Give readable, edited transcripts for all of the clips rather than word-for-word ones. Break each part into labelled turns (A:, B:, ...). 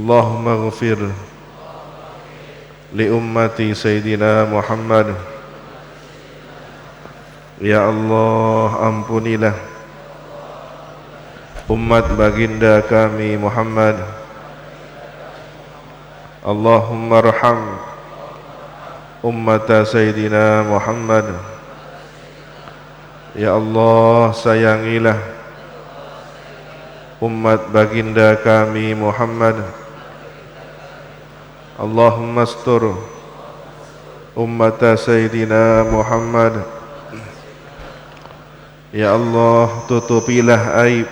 A: Allahumma ighfir li ummati Sayyidina Muhammad. Ya Allah, ampunilah umat baginda kami Muhammad. Allahumma arham ummata Sayyidina Muhammad. Ya Allah, sayangilah umat baginda kami Muhammad. Allahumma astur ummata Sayyidina Muhammad. Ya Allah, tutupilah aib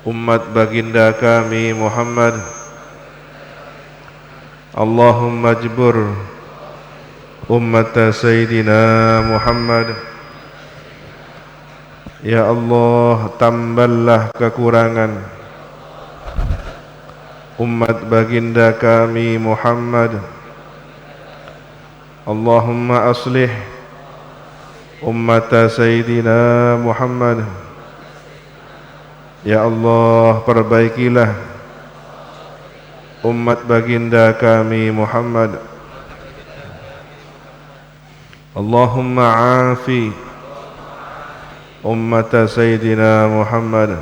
A: umat baginda kami Muhammad. Allahumma jbur ummata Sayyidina Muhammad. Ya Allah, tambahlah kekurangan umat baginda kami Muhammad. Allahumma aslih ummata Sayyidina Muhammad. Ya Allah, perbaikilah umat baginda kami Muhammad. Allahumma afi ummata Sayyidina Muhammad.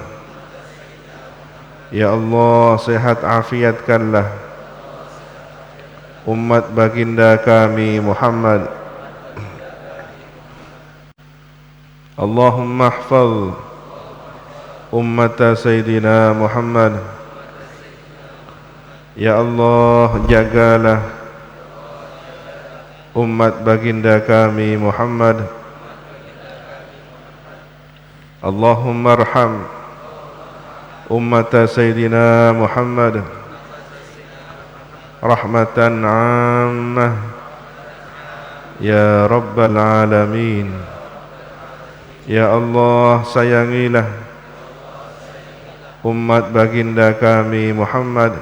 A: Ya Allah, sehat afiatkanlah umat baginda kami Muhammad. Allahumma ihfaz ummata Sayyidina Muhammad. Ya Allah, jagalah umat baginda kami Muhammad. Allahumma arham ummata Sayyidina Muhammad rahmatan ammah ya Rabbal Alamin. Ya Allah, sayangilah umat baginda kami Muhammad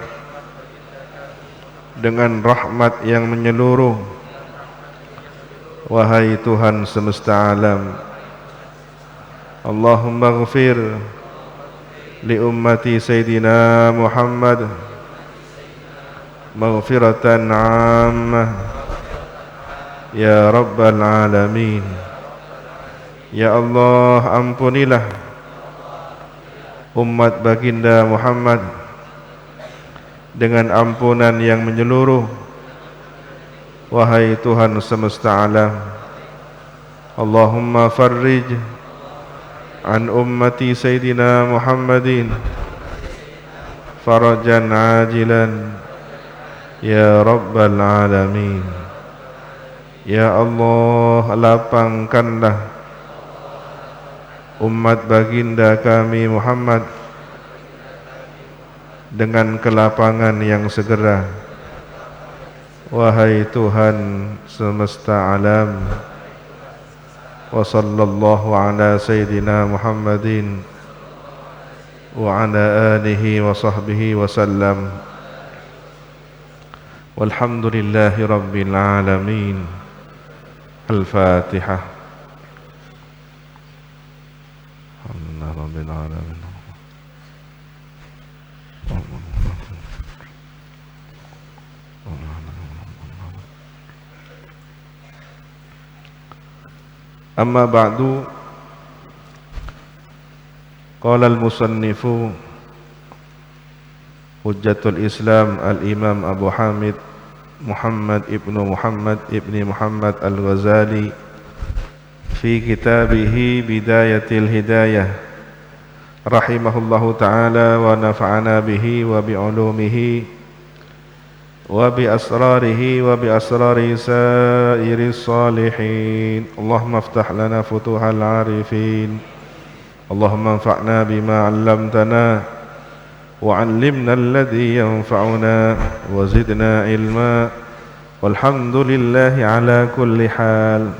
A: dengan rahmat yang menyeluruh. Wahai Tuhan semesta alam, Allahumma ighfir li ummati Sayyidina Muhammad maghfiratan ammah ya Rabbal Alamin. Ya Allah, ampunilah umat baginda Muhammad dengan ampunan yang menyeluruh. Wahai Tuhan semesta alam, Allahumma farrij an ummati Sayyidina Muhammadin farajan ajilan ya Rabbal Alamin. Ya Allah, lapangkanlah umat baginda kami Muhammad dengan kelapangan yang segera. Wahai Tuhan semesta alam, wa sallallahu ala Sayyidina Muhammadin wa ala alihi wa sahbihi wa sallam. Walhamdulillahi rabbil alamin. Al-Fatihah. Alhamdulillah rabbil alamin. Amma ba'du, qala al-musannifu Hujjatul Islam al-Imam Abu Hamid Muhammad ibni Muhammad al-Ghazali fi kitabihi Bidayatil Hidayah rahimahullahu ta'ala wa nafa'ana bihi wa bi'ulumihi wa bi asrarihi wa bi asrari sairis salihin. Allahumma aftah lana futuhal arifin. Allahumma anfa'na bima 'allamtana wa 'allimna alladhi yanfa'una wa zidna ilma. Walhamdulillahi ala kulli hal.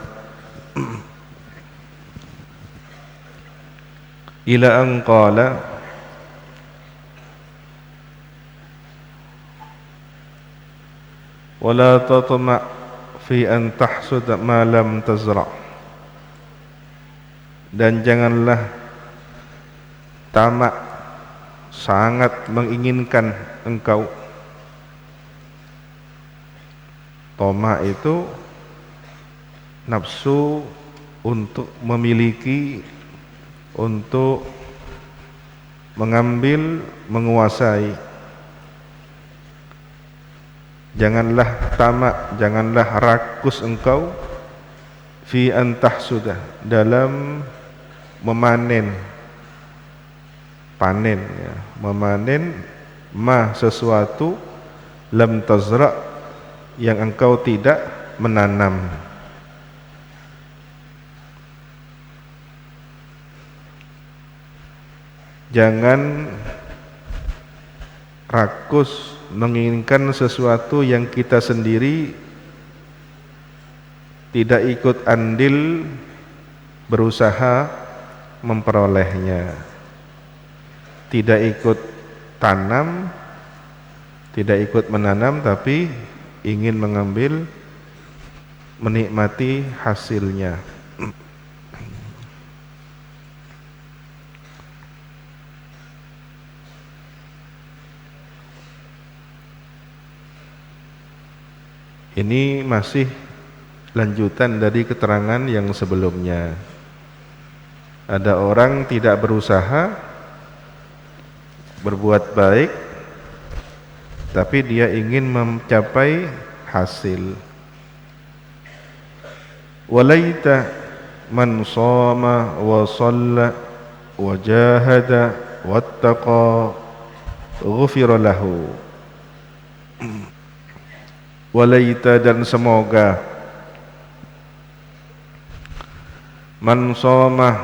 A: Ila an qala wala tatma' fi an tahsud ma lam tazra'. Dan janganlah tamak sangat menginginkan engkau. Toma itu nafsu untuk memiliki, untuk mengambil, menguasai. Janganlah tamak, janganlah rakus engkau fi antah sudah dalam memanen, panen ya, memanen ma sesuatu lam tazra yang engkau tidak menanam. Jangan rakus menginginkan sesuatu yang kita sendiri tidak ikut andil berusaha memperolehnya, tidak ikut tanam, tidak ikut menanam, tapi ingin mengambil, menikmati hasilnya. Ini masih lanjutan dari keterangan yang sebelumnya. Ada orang tidak berusaha berbuat baik, tapi dia ingin mencapai hasil. Walaita man shoma wa shalla wa jahada wattaqa ghufira lahu. Walaita, dan semoga, man shoma,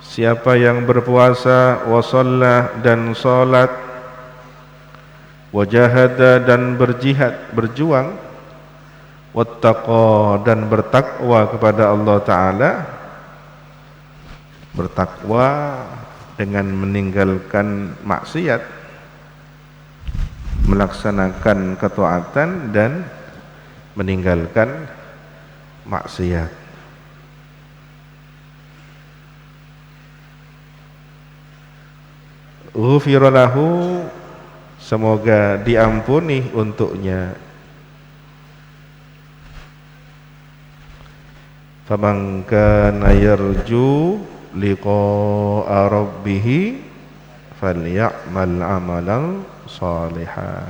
A: siapa yang berpuasa, wa shalla, dan salat, wa jahada, dan berjihad, berjuang, wattaqa, dan bertakwa kepada Allah Ta'ala. Bertakwa dengan meninggalkan maksiat, melaksanakan ketaatan dan meninggalkan maksiat. Ghufira lahu, semoga diampuni untuknya. Faman kana yarju liqa'a rabbih falyamal amalan salihah.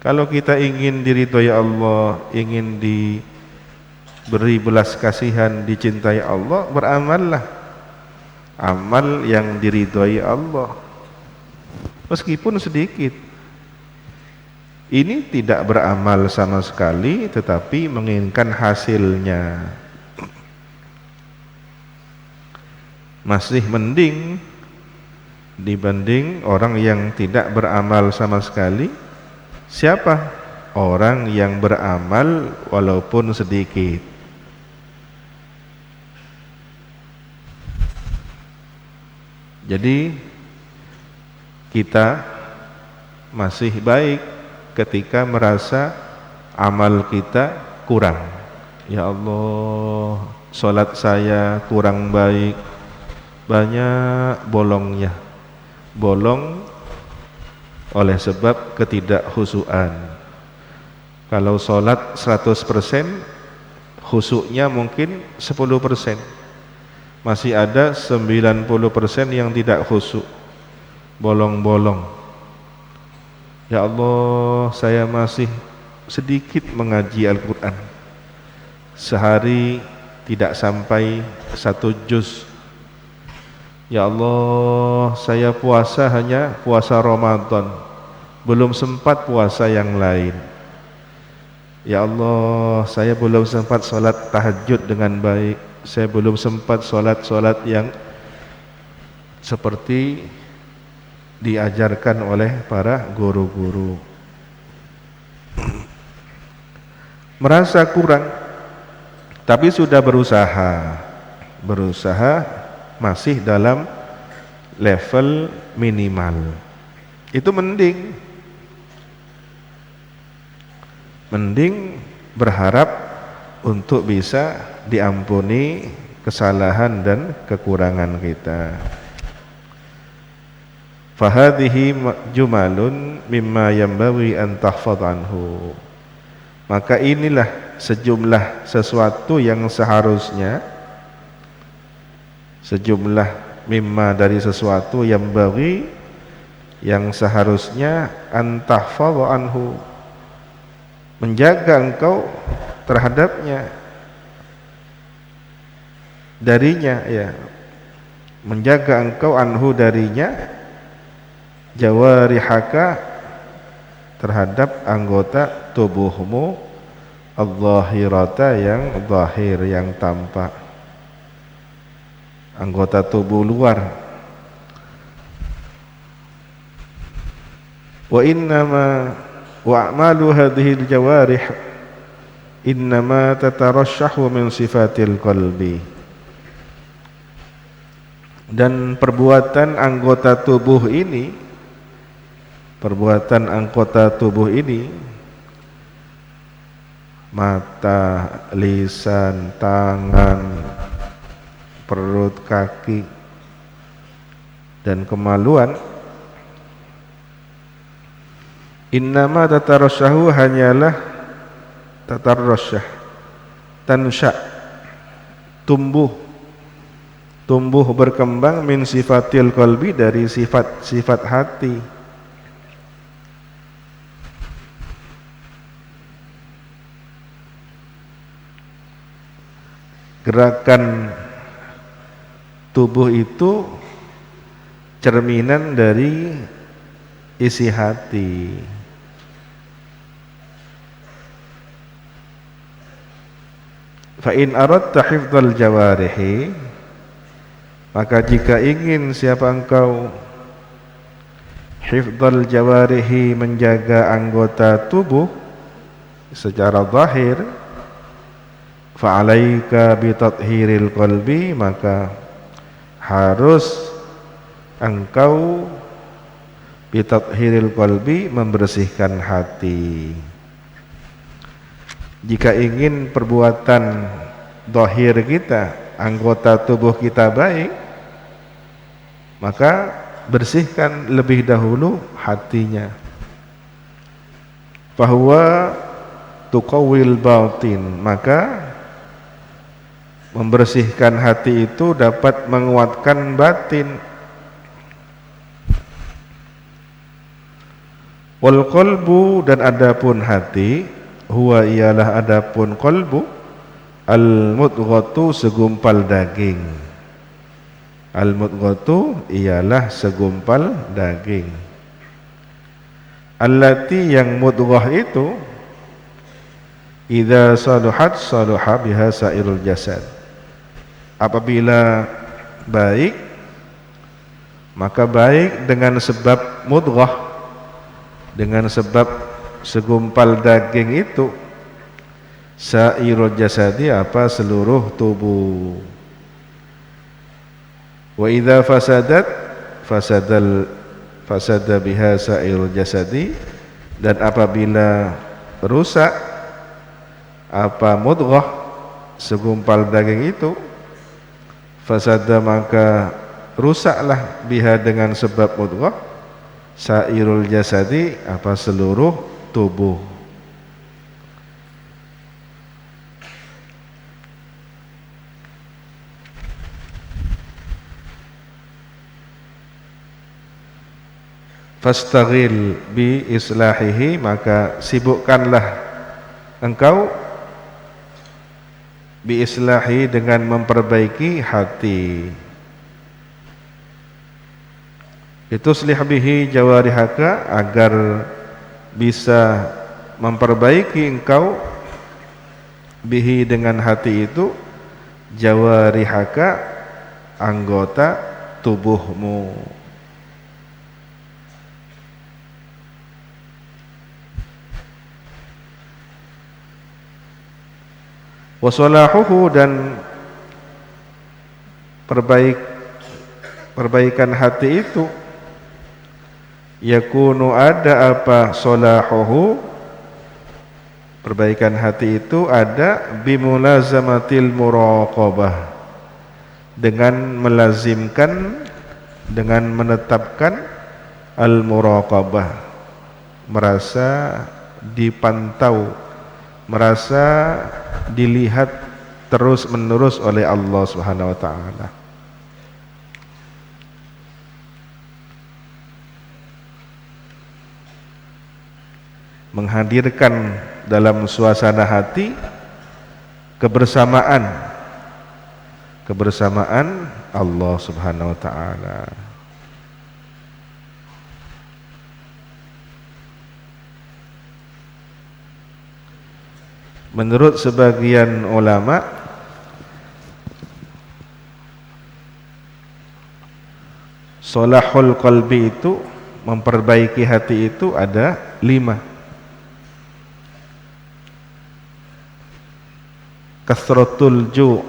A: Kalau kita ingin diridhoi Allah, ingin diberi belas kasihan, dicintai Allah, beramallah amal yang diridhoi Allah, meskipun sedikit. Ini tidak beramal sama sekali, tetapi menginginkan hasilnya. Masih mending dibanding orang yang tidak beramal sama sekali. Siapa? Orang yang beramal walaupun sedikit. Jadi kita masih baik ketika merasa amal kita kurang. Ya Allah, sholat saya kurang baik, banyak bolongnya. Bolong oleh sebab ketidakhusuan. Kalau sholat 100%, khusuknya mungkin 10%. Masih ada 90% yang tidak khusuk, bolong-bolong. Ya Allah, saya masih sedikit mengaji Al-Quran, sehari tidak sampai 1 juz. Ya Allah, saya puasa hanya puasa Ramadan, belum sempat puasa yang lain. Ya Allah, saya belum sempat sholat tahajud dengan baik, saya belum sempat sholat yang seperti diajarkan oleh para guru-guru. Merasa kurang, tapi sudah berusaha masih dalam level minimal. Itu mending berharap untuk bisa diampuni kesalahan dan kekurangan kita. Fahadhihi jumalun mimma yanbaghi an tahfadz anhu. Maka inilah sejumlah sesuatu yang seharusnya, sejumlah mimma dari sesuatu yang bagi, yang seharusnya an tahfadz anhu, menjaga engkau terhadapnya, darinya, ya, menjaga engkau anhu darinya, jawarihaka, terhadap anggota tubuhmu, adh-dhahirata, yang zahir, yang tampak, anggota tubuh luar. Wa innama wa a'malu hadhihi al-jawarih innama tatarashahu min sifatil qalbi. Dan perbuatan anggota tubuh ini, perbuatan anggota tubuh ini, mata, lisan, tangan, perut, kaki, dan kemaluan, innama tatarasyahu, hanyalah tatarasyah, tansya, tumbuh berkembang, min sifatil qalbi, dari sifat hati. Gerakan tubuh itu cerminan dari isi hati. Fa in aradta hifdzal jawarihi, maka jika ingin siapa engkau hifdzal jawarihi, menjaga anggota tubuh secara zahir, fa'alaika bitathhiril qalbi, maka harus engkau bitathhiril qalbi, membersihkan hati. Jika ingin perbuatan zahir kita, anggota tubuh kita baik, maka bersihkan lebih dahulu hatinya. Fahuwa tuqawwil batin, maka membersihkan hati itu dapat menguatkan batin. Wal qalbu, dan adapun hati, huwa ialah adapun qalbu, al mudghatu, segumpal daging. Al mudghatu ialah segumpal daging. Allati, yang mudghah itu, idza saluhat saluha biha sairul jasad, apabila baik, maka baik dengan sebab mudghah, dengan sebab segumpal daging itu, sairul jasadi, apa, seluruh tubuh. Wa idza fasadat fasada biha sairul jasadi, dan apabila rusak apa mudghah, segumpal daging itu, fasada, maka rusaklah, biha, dengan sebab mudghah, sairul jasadi, apa, seluruh tubuh. Fastaghil bi islahihi, maka sibukkanlah engkau bi islahi, dengan memperbaiki hati. Ituslih bihi jawarihaka, agar bisa memperbaiki engkau bihi, dengan hati itu, jawarihaka, anggota tubuhmu. Wasalahuhu, dan perbaikan hati itu, yakunu, ada apa, salahuhu, Perbaikan hati itu ada bimulazamatil muraqabah, dengan melazimkan, dengan menetapkan al-muraqabah, merasa dipantau, merasa dilihat terus menerus oleh Allah Subhanahu wa taala. Menghadirkan dalam suasana hati kebersamaan Allah Subhanahu wa taala. Menurut sebagian ulama, solahul qalbi itu, memperbaiki hati itu ada 5. Kasratul ju',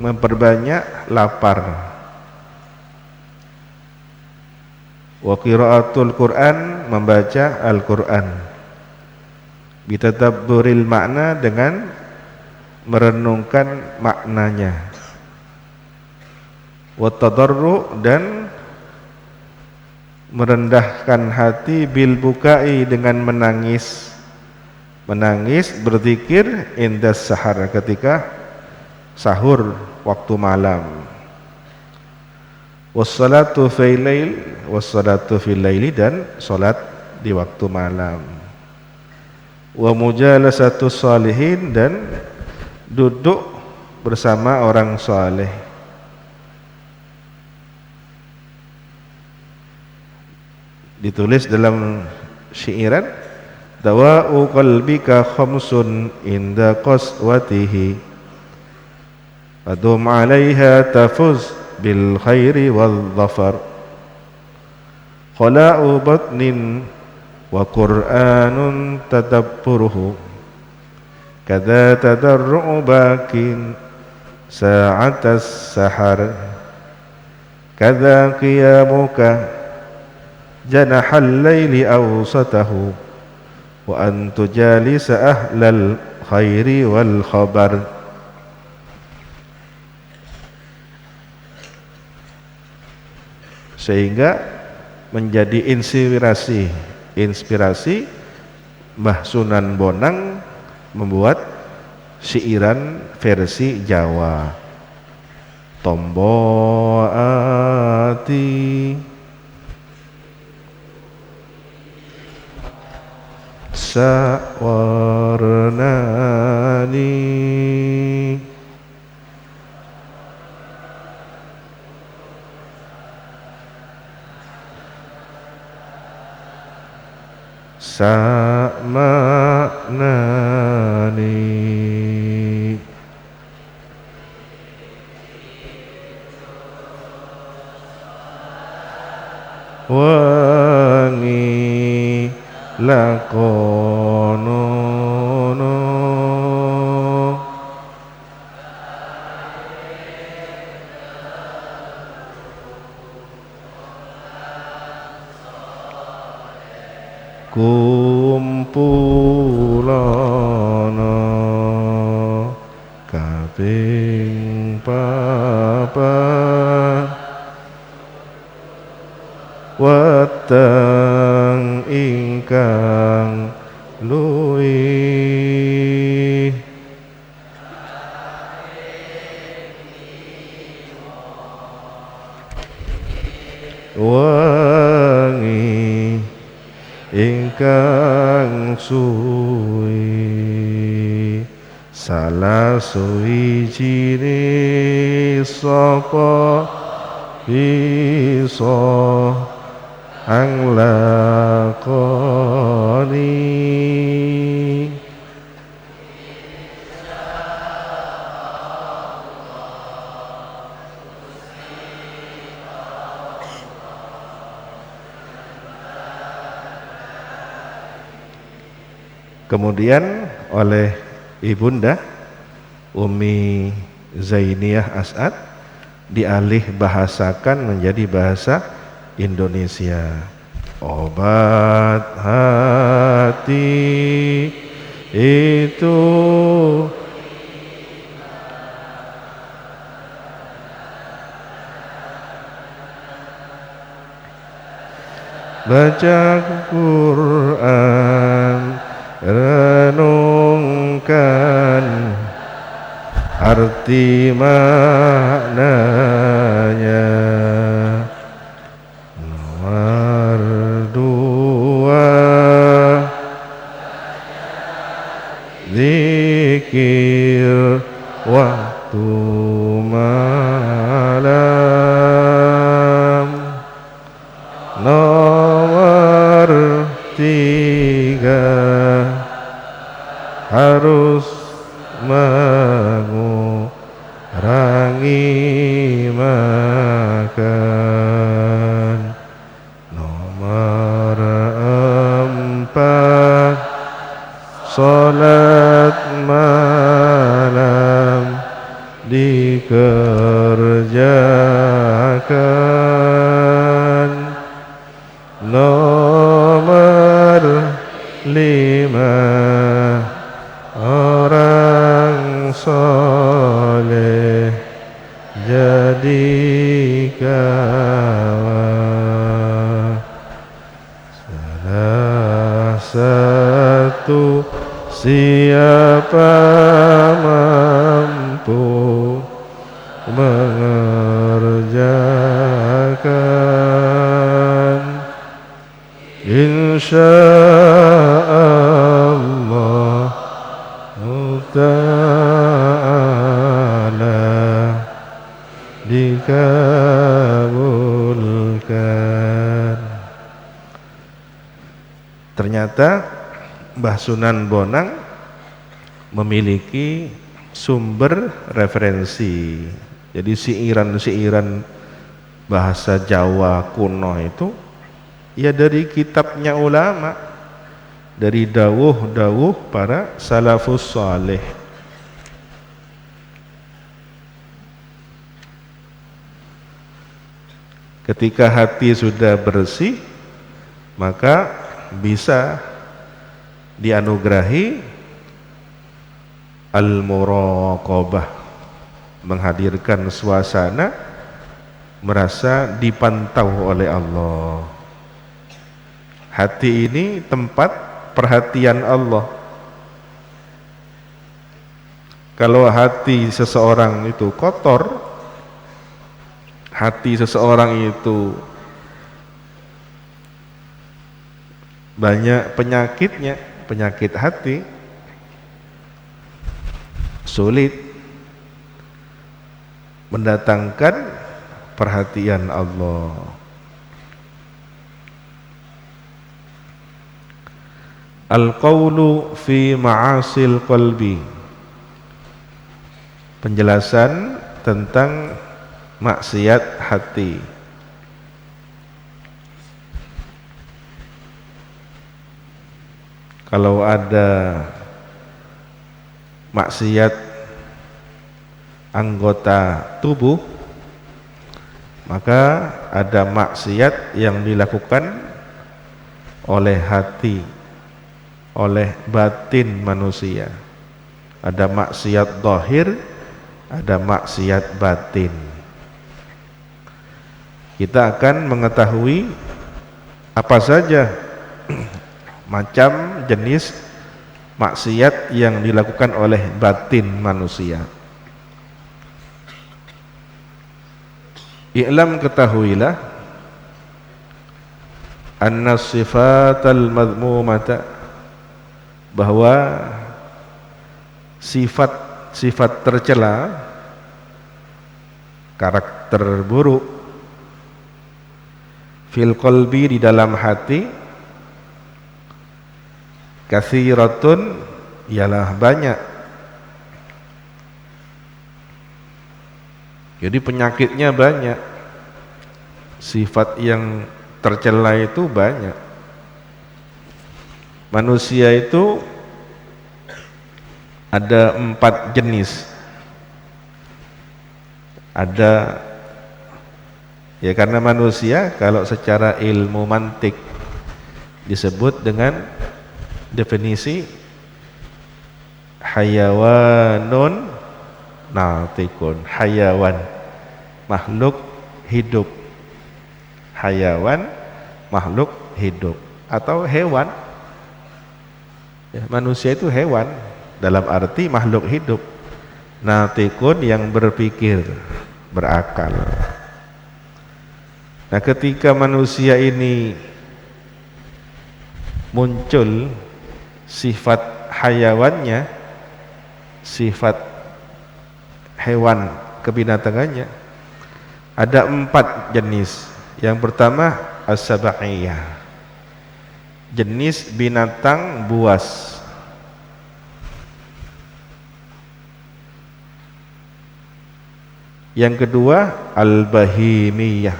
A: memperbanyak lapar. Wa qiraatul Qur'an, membaca Al-Qur'an. Bitadabburil makna, dengan merenungkan maknanya. Wa tadarru', dan merendahkan hati, bil bukai, dengan menangis. Menangis, berzikir indas sahar, ketika sahur waktu malam. Wassalatu fil lail, wassalatu fil laili, dan salat di waktu malam. Wa mujalasatu salihin, dan duduk bersama orang saleh. Ditulis dalam syairan, dawa'u qalbika khamsun inda qaswatihi adum 'alaiha tafuz bil khairi wal dhafar. Khala'u batnin wa qur'anun tadabburuhu kadza tadarru'u bakin sa'atas sahar kadza qiyamuka janahal laili awsatahu wa an tujalisa ahlal khairi wal khabar. Sehingga menjadi inspirasi Mbah Sunan Bonang membuat syairan versi Jawa. Tombo ati sawarnani samaknani wangi lakonono kumpulono kaping papat weteng ingkang luwih wangi ingkang suwi salah suwijine sapa bisa anglakoni kemudian oleh Ibunda Umi Zainiyah As'ad dialih bahasakan menjadi bahasa Indonesia. Obat hati itu itu baca Quran, renungkan arti maknanya. Nomor dua, zikir waktu malam. Nomor tiga, harus mengurangi makan. Nomor empat, salat malam dikerjakan. Nomor lima, orang soleh jadi kawan. Salah satu, siapa mampu mengerjakan, insyaallah ta'ala dikabulkan. Ternyata Mbah Sunan Bonang memiliki sumber referensi. Jadi siiran-siiran bahasa Jawa kuno itu ya dari kitabnya ulama, dari dawuh-dawuh para salafus saleh. Ketika hati sudah bersih, maka bisa dianugerahi al-muraqabah, menghadirkan suasana merasa dipantau oleh Allah. Hati ini tempat perhatian Allah. Kalau hati seseorang itu kotor, hati seseorang itu banyak penyakitnya, penyakit hati, sulit mendatangkan perhatian Allah. Al-qawlu fi ma'asil qalbi, penjelasan tentang maksiat hati. Kalau ada maksiat anggota tubuh, maka ada maksiat yang dilakukan oleh hati, oleh batin manusia. Ada maksiat zahir, ada maksiat batin. Kita akan mengetahui apa saja macam jenis maksiat yang dilakukan oleh batin manusia. I'lam, ketahuilah, anna sifatal madhmumata, bahwa sifat tercela, karakter buruk, fil qalbi, di dalam hati, katsiratun, ialah banyak. Jadi penyakitnya banyak, sifat yang tercela itu banyak. Manusia itu ada 4 jenis. Ada, ya karena manusia kalau secara ilmu mantik disebut dengan definisi hayawanun natikun, hayawan makhluk hidup, hayawan makhluk hidup atau hewan ya, manusia itu hewan dalam arti makhluk hidup, natikun yang berpikir, berakal. Nah, ketika manusia ini muncul sifat hayawannya, sifat hewan kebinatangannya, ada 4 jenis. Yang pertama as-sabaiyah, jenis binatang buas. Yang kedua al-bahimiyah,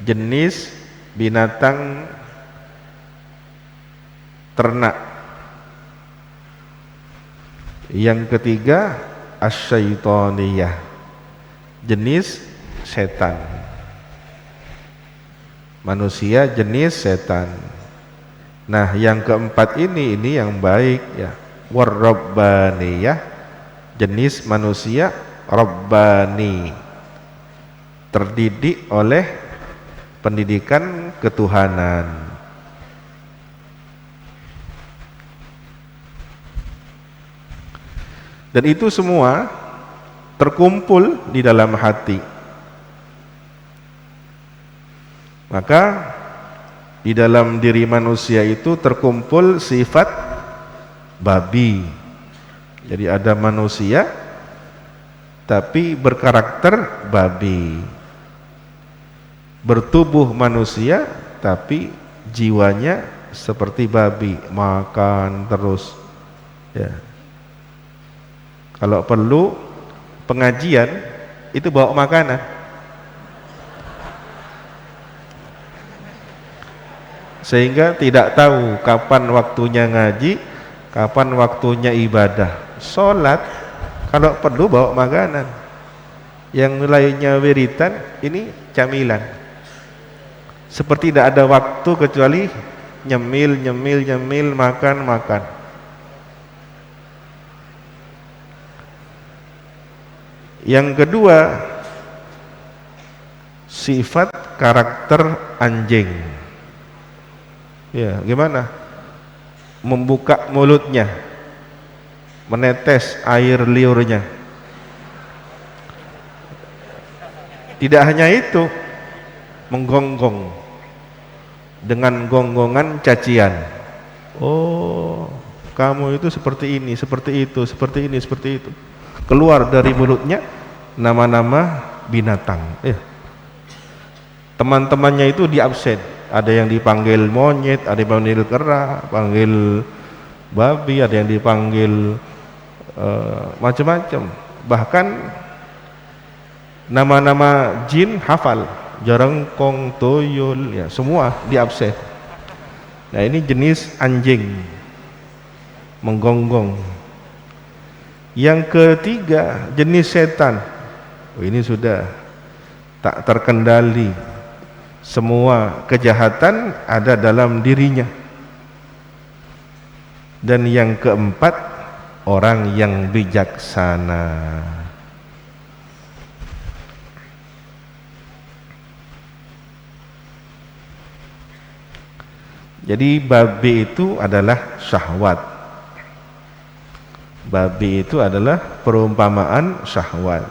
A: jenis binatang ternak. Yang ketiga asyaitoniyah, jenis setan. Manusia jenis setan. Nah, yang keempat ini yang baik ya, warrabbaniyah, jenis manusia rabbani, terdidik oleh pendidikan ketuhanan. Dan itu semua terkumpul di dalam hati. Maka di dalam diri manusia itu terkumpul sifat babi. Jadi ada manusia tapi berkarakter babi, bertubuh manusia tapi jiwanya seperti babi, makan terus ya. Kalau perlu pengajian itu bawa makanan. Sehingga tidak tahu kapan waktunya ngaji, kapan waktunya ibadah. Sholat kalau perlu bawa makanan. Yang lainnya wiritan, ini camilan. Seperti tidak ada waktu kecuali nyemil, makan. Yang kedua, sifat karakter anjing. Ya, gimana? Membuka mulutnya, menetes air liurnya. Tidak hanya itu, menggonggong dengan gonggongan cacian. Oh, kamu itu seperti ini, seperti itu, seperti ini, seperti itu. Keluar dari mulutnya nama-nama binatang. Teman-temannya itu diabsen. Ada yang dipanggil monyet, ada yang dipanggil kera, panggil babi, ada yang dipanggil macam-macam. Bahkan nama-nama jin hafal, jarengkong, tuyul, ya semua diabsen. Nah, ini jenis anjing, menggonggong. Yang ketiga, jenis setan. Oh, ini sudah tak terkendali, semua kejahatan ada dalam dirinya. Dan yang keempat, orang yang bijaksana. Jadi babi itu adalah syahwat. Babi itu adalah perumpamaan syahwat.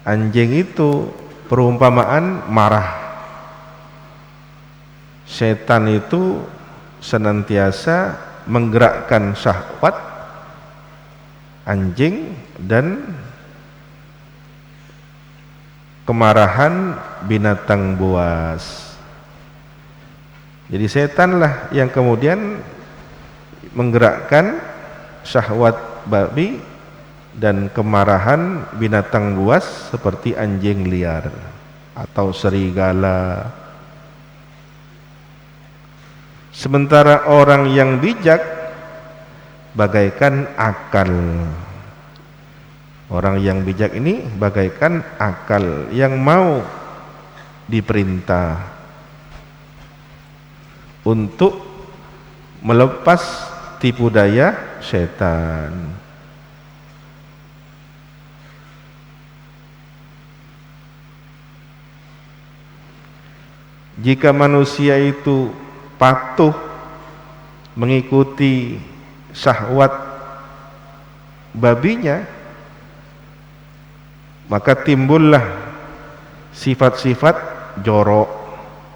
A: Anjing itu perumpamaan marah. Setan itu senantiasa menggerakkan syahwat anjing dan kemarahan binatang buas. Jadi setanlah yang kemudian menggerakkan syahwat babi dan kemarahan binatang buas seperti anjing liar atau serigala. Sementara orang yang bijak bagaikan akal. Orang yang bijak ini bagaikan akal yang mau diperintah untuk melepas tipu daya setan. Jika manusia itu patuh mengikuti syahwat babinya, maka timbullah sifat-sifat jorok,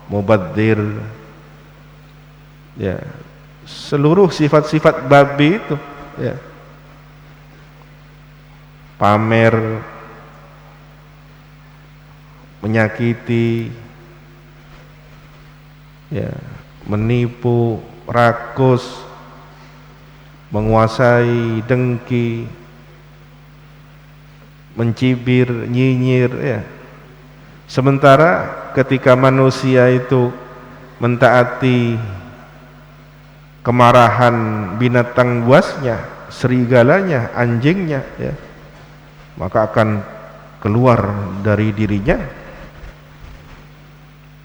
A: mubadzir, ya, seluruh sifat-sifat babi itu, ya, pamer, menyakiti, ya, menipu, rakus, menguasai, dengki, mencibir, nyinyir, ya. Sementara ketika manusia itu mentaati kemarahan binatang buasnya, serigalanya, anjingnya, ya, maka akan keluar dari dirinya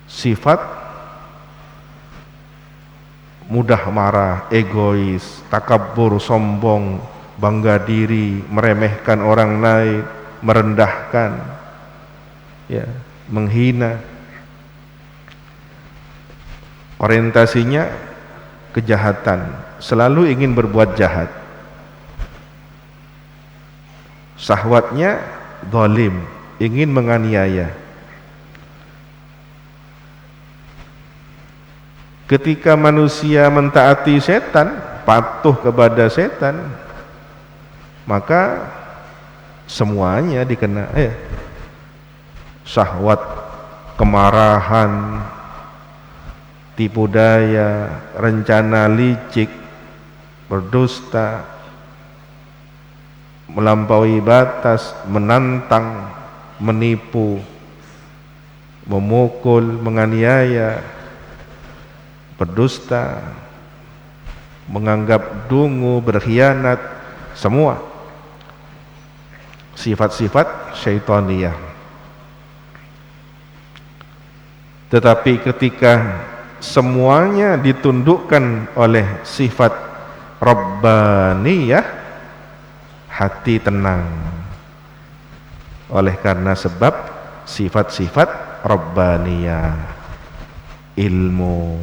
A: sifat mudah marah, egois, takabur, sombong, bangga diri, meremehkan orang lain, merendahkan, ya, menghina. Orientasinya kejahatan, selalu ingin berbuat jahat. Syahwatnya zalim, ingin menganiaya. Ketika manusia mentaati setan, patuh kepada setan, maka semuanya dikena, syahwat, kemarahan, tipu daya, rencana licik, berdusta, melampaui batas, menantang, menipu, memukul, menganiaya, berdusta, menganggap dungu, berkhianat, semua sifat-sifat syaitaniyah. Tetapi ketika semuanya ditundukkan oleh sifat rabbaniyah, hati tenang. Oleh karena sebab sifat-sifat rabbaniyah, ilmu,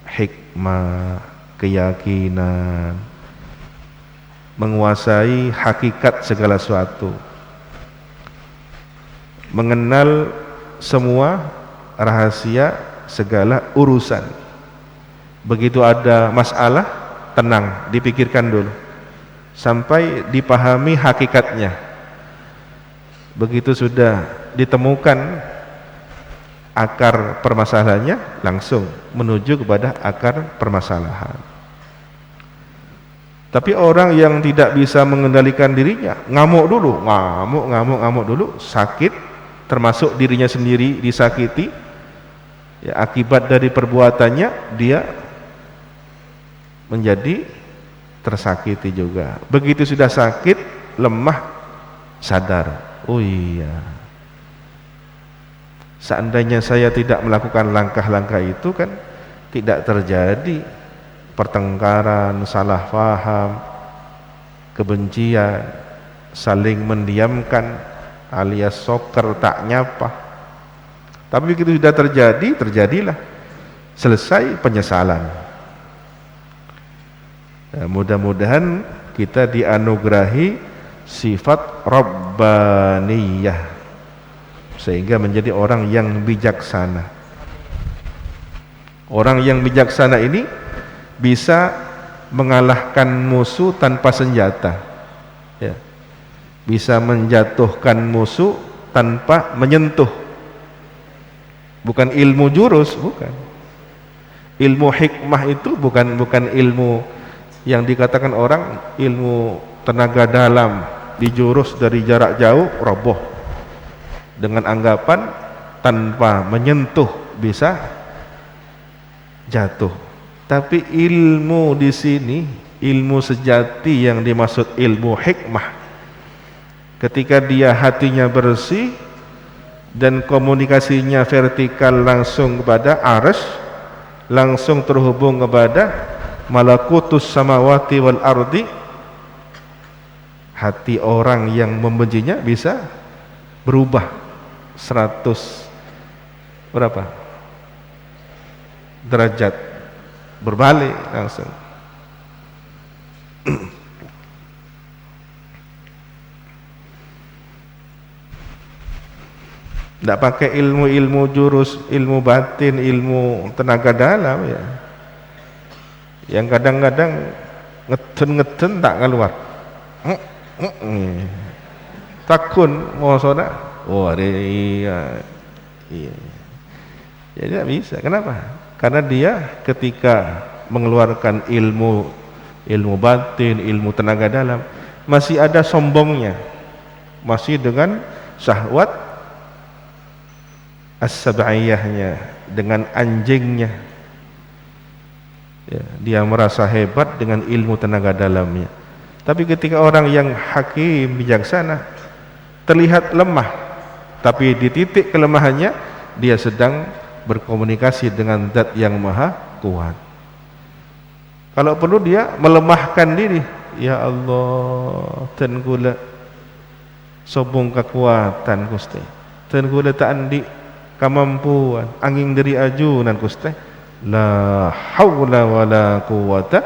A: hikmah, keyakinan, menguasai hakikat segala sesuatu, mengenal semua rahasia segala urusan. Begitu ada masalah, tenang, dipikirkan dulu sampai dipahami hakikatnya. Begitu sudah ditemukan akar permasalahannya, langsung menuju kepada akar permasalahan. Tapi orang yang tidak bisa mengendalikan dirinya, ngamuk dulu, ngamuk dulu, sakit, termasuk dirinya sendiri disakiti, ya, akibat dari perbuatannya dia menjadi tersakiti juga. Begitu sudah sakit, lemah, sadar, oh iya, seandainya saya tidak melakukan langkah-langkah itu, kan tidak terjadi pertengkaran, salah faham, kebencian, saling mendiamkan alias soker tak nyapa. Tapi begitu sudah terjadi, terjadilah, selesai penyesalan. Nah, mudah-mudahan kita dianugerahi sifat rabbaniyah sehingga menjadi orang yang bijaksana. Orang yang bijaksana ini bisa mengalahkan musuh tanpa senjata, ya, bisa menjatuhkan musuh tanpa menyentuh. Bukan ilmu jurus, bukan. Ilmu hikmah itu bukan ilmu yang dikatakan orang ilmu tenaga dalam, dijurus dari jarak jauh roboh dengan anggapan tanpa menyentuh bisa jatuh. Tapi ilmu di sini, ilmu sejati yang dimaksud ilmu hikmah, ketika dia hatinya bersih dan komunikasinya vertikal langsung kepada arsy, langsung terhubung kepada malakutus samawati wal ardi, hati orang yang membencinya bisa berubah 100 berapa derajat, berbalik langsung. Tidak pakai ilmu jurus, ilmu batin, ilmu tenaga dalam ya. Yang kadang-kadang ngeden tak keluar. Takun mau soda. Oh, iya. Ya tidak bisa. Kenapa? Karena dia ketika mengeluarkan ilmu batin, ilmu tenaga dalam, masih ada sombongnya, masih dengan syahwat as-sab'iyahnya, dengan anjingnya ya, dia merasa hebat dengan ilmu tenaga dalamnya. Tapi ketika orang yang hakim, bijaksana, terlihat lemah, tapi di titik kelemahannya dia sedang berkomunikasi dengan zat yang maha kuat. Kalau perlu dia melemahkan diri, ya Allah, ten kula sobong kekuatan Gusti, ten kula tak andi kemampuan angin dari ajunan Gusti, la haula wala quwata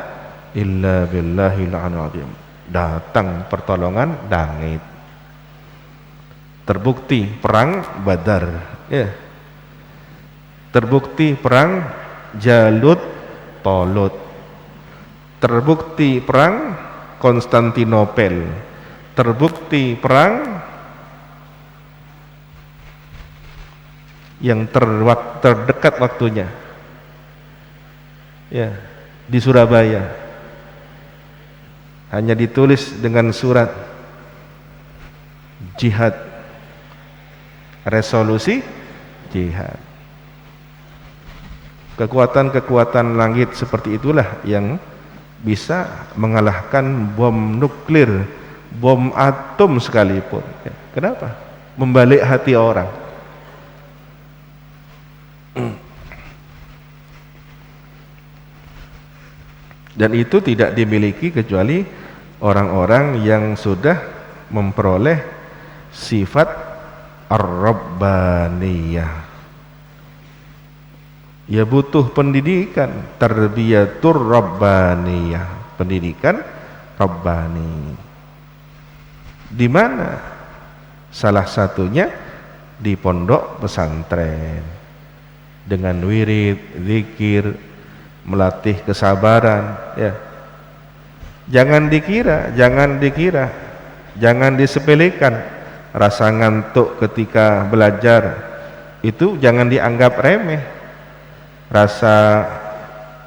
A: illa billahil azim. Datang pertolongan langit. Terbukti perang Badar ya. Terbukti perang Jalut Tolut. Terbukti perang Konstantinopel. Terbukti perang yang terdekat waktunya ya, di Surabaya, hanya ditulis dengan surat jihad, resolusi jihad. Kekuatan-kekuatan langit seperti itulah yang bisa mengalahkan bom nuklir, bom atom sekalipun ya. Kenapa? Membalik hati orang. Dan itu tidak dimiliki kecuali orang-orang yang sudah memperoleh sifat ar-rabbaniyah. Ya butuh pendidikan, tarbiyatur rabbaniyah, pendidikan rabbani. Di mana? Salah satunya di pondok pesantren, dengan wirid, zikir, melatih kesabaran ya. Jangan dikira, jangan disepelekan rasa ngantuk ketika belajar, itu jangan dianggap remeh, rasa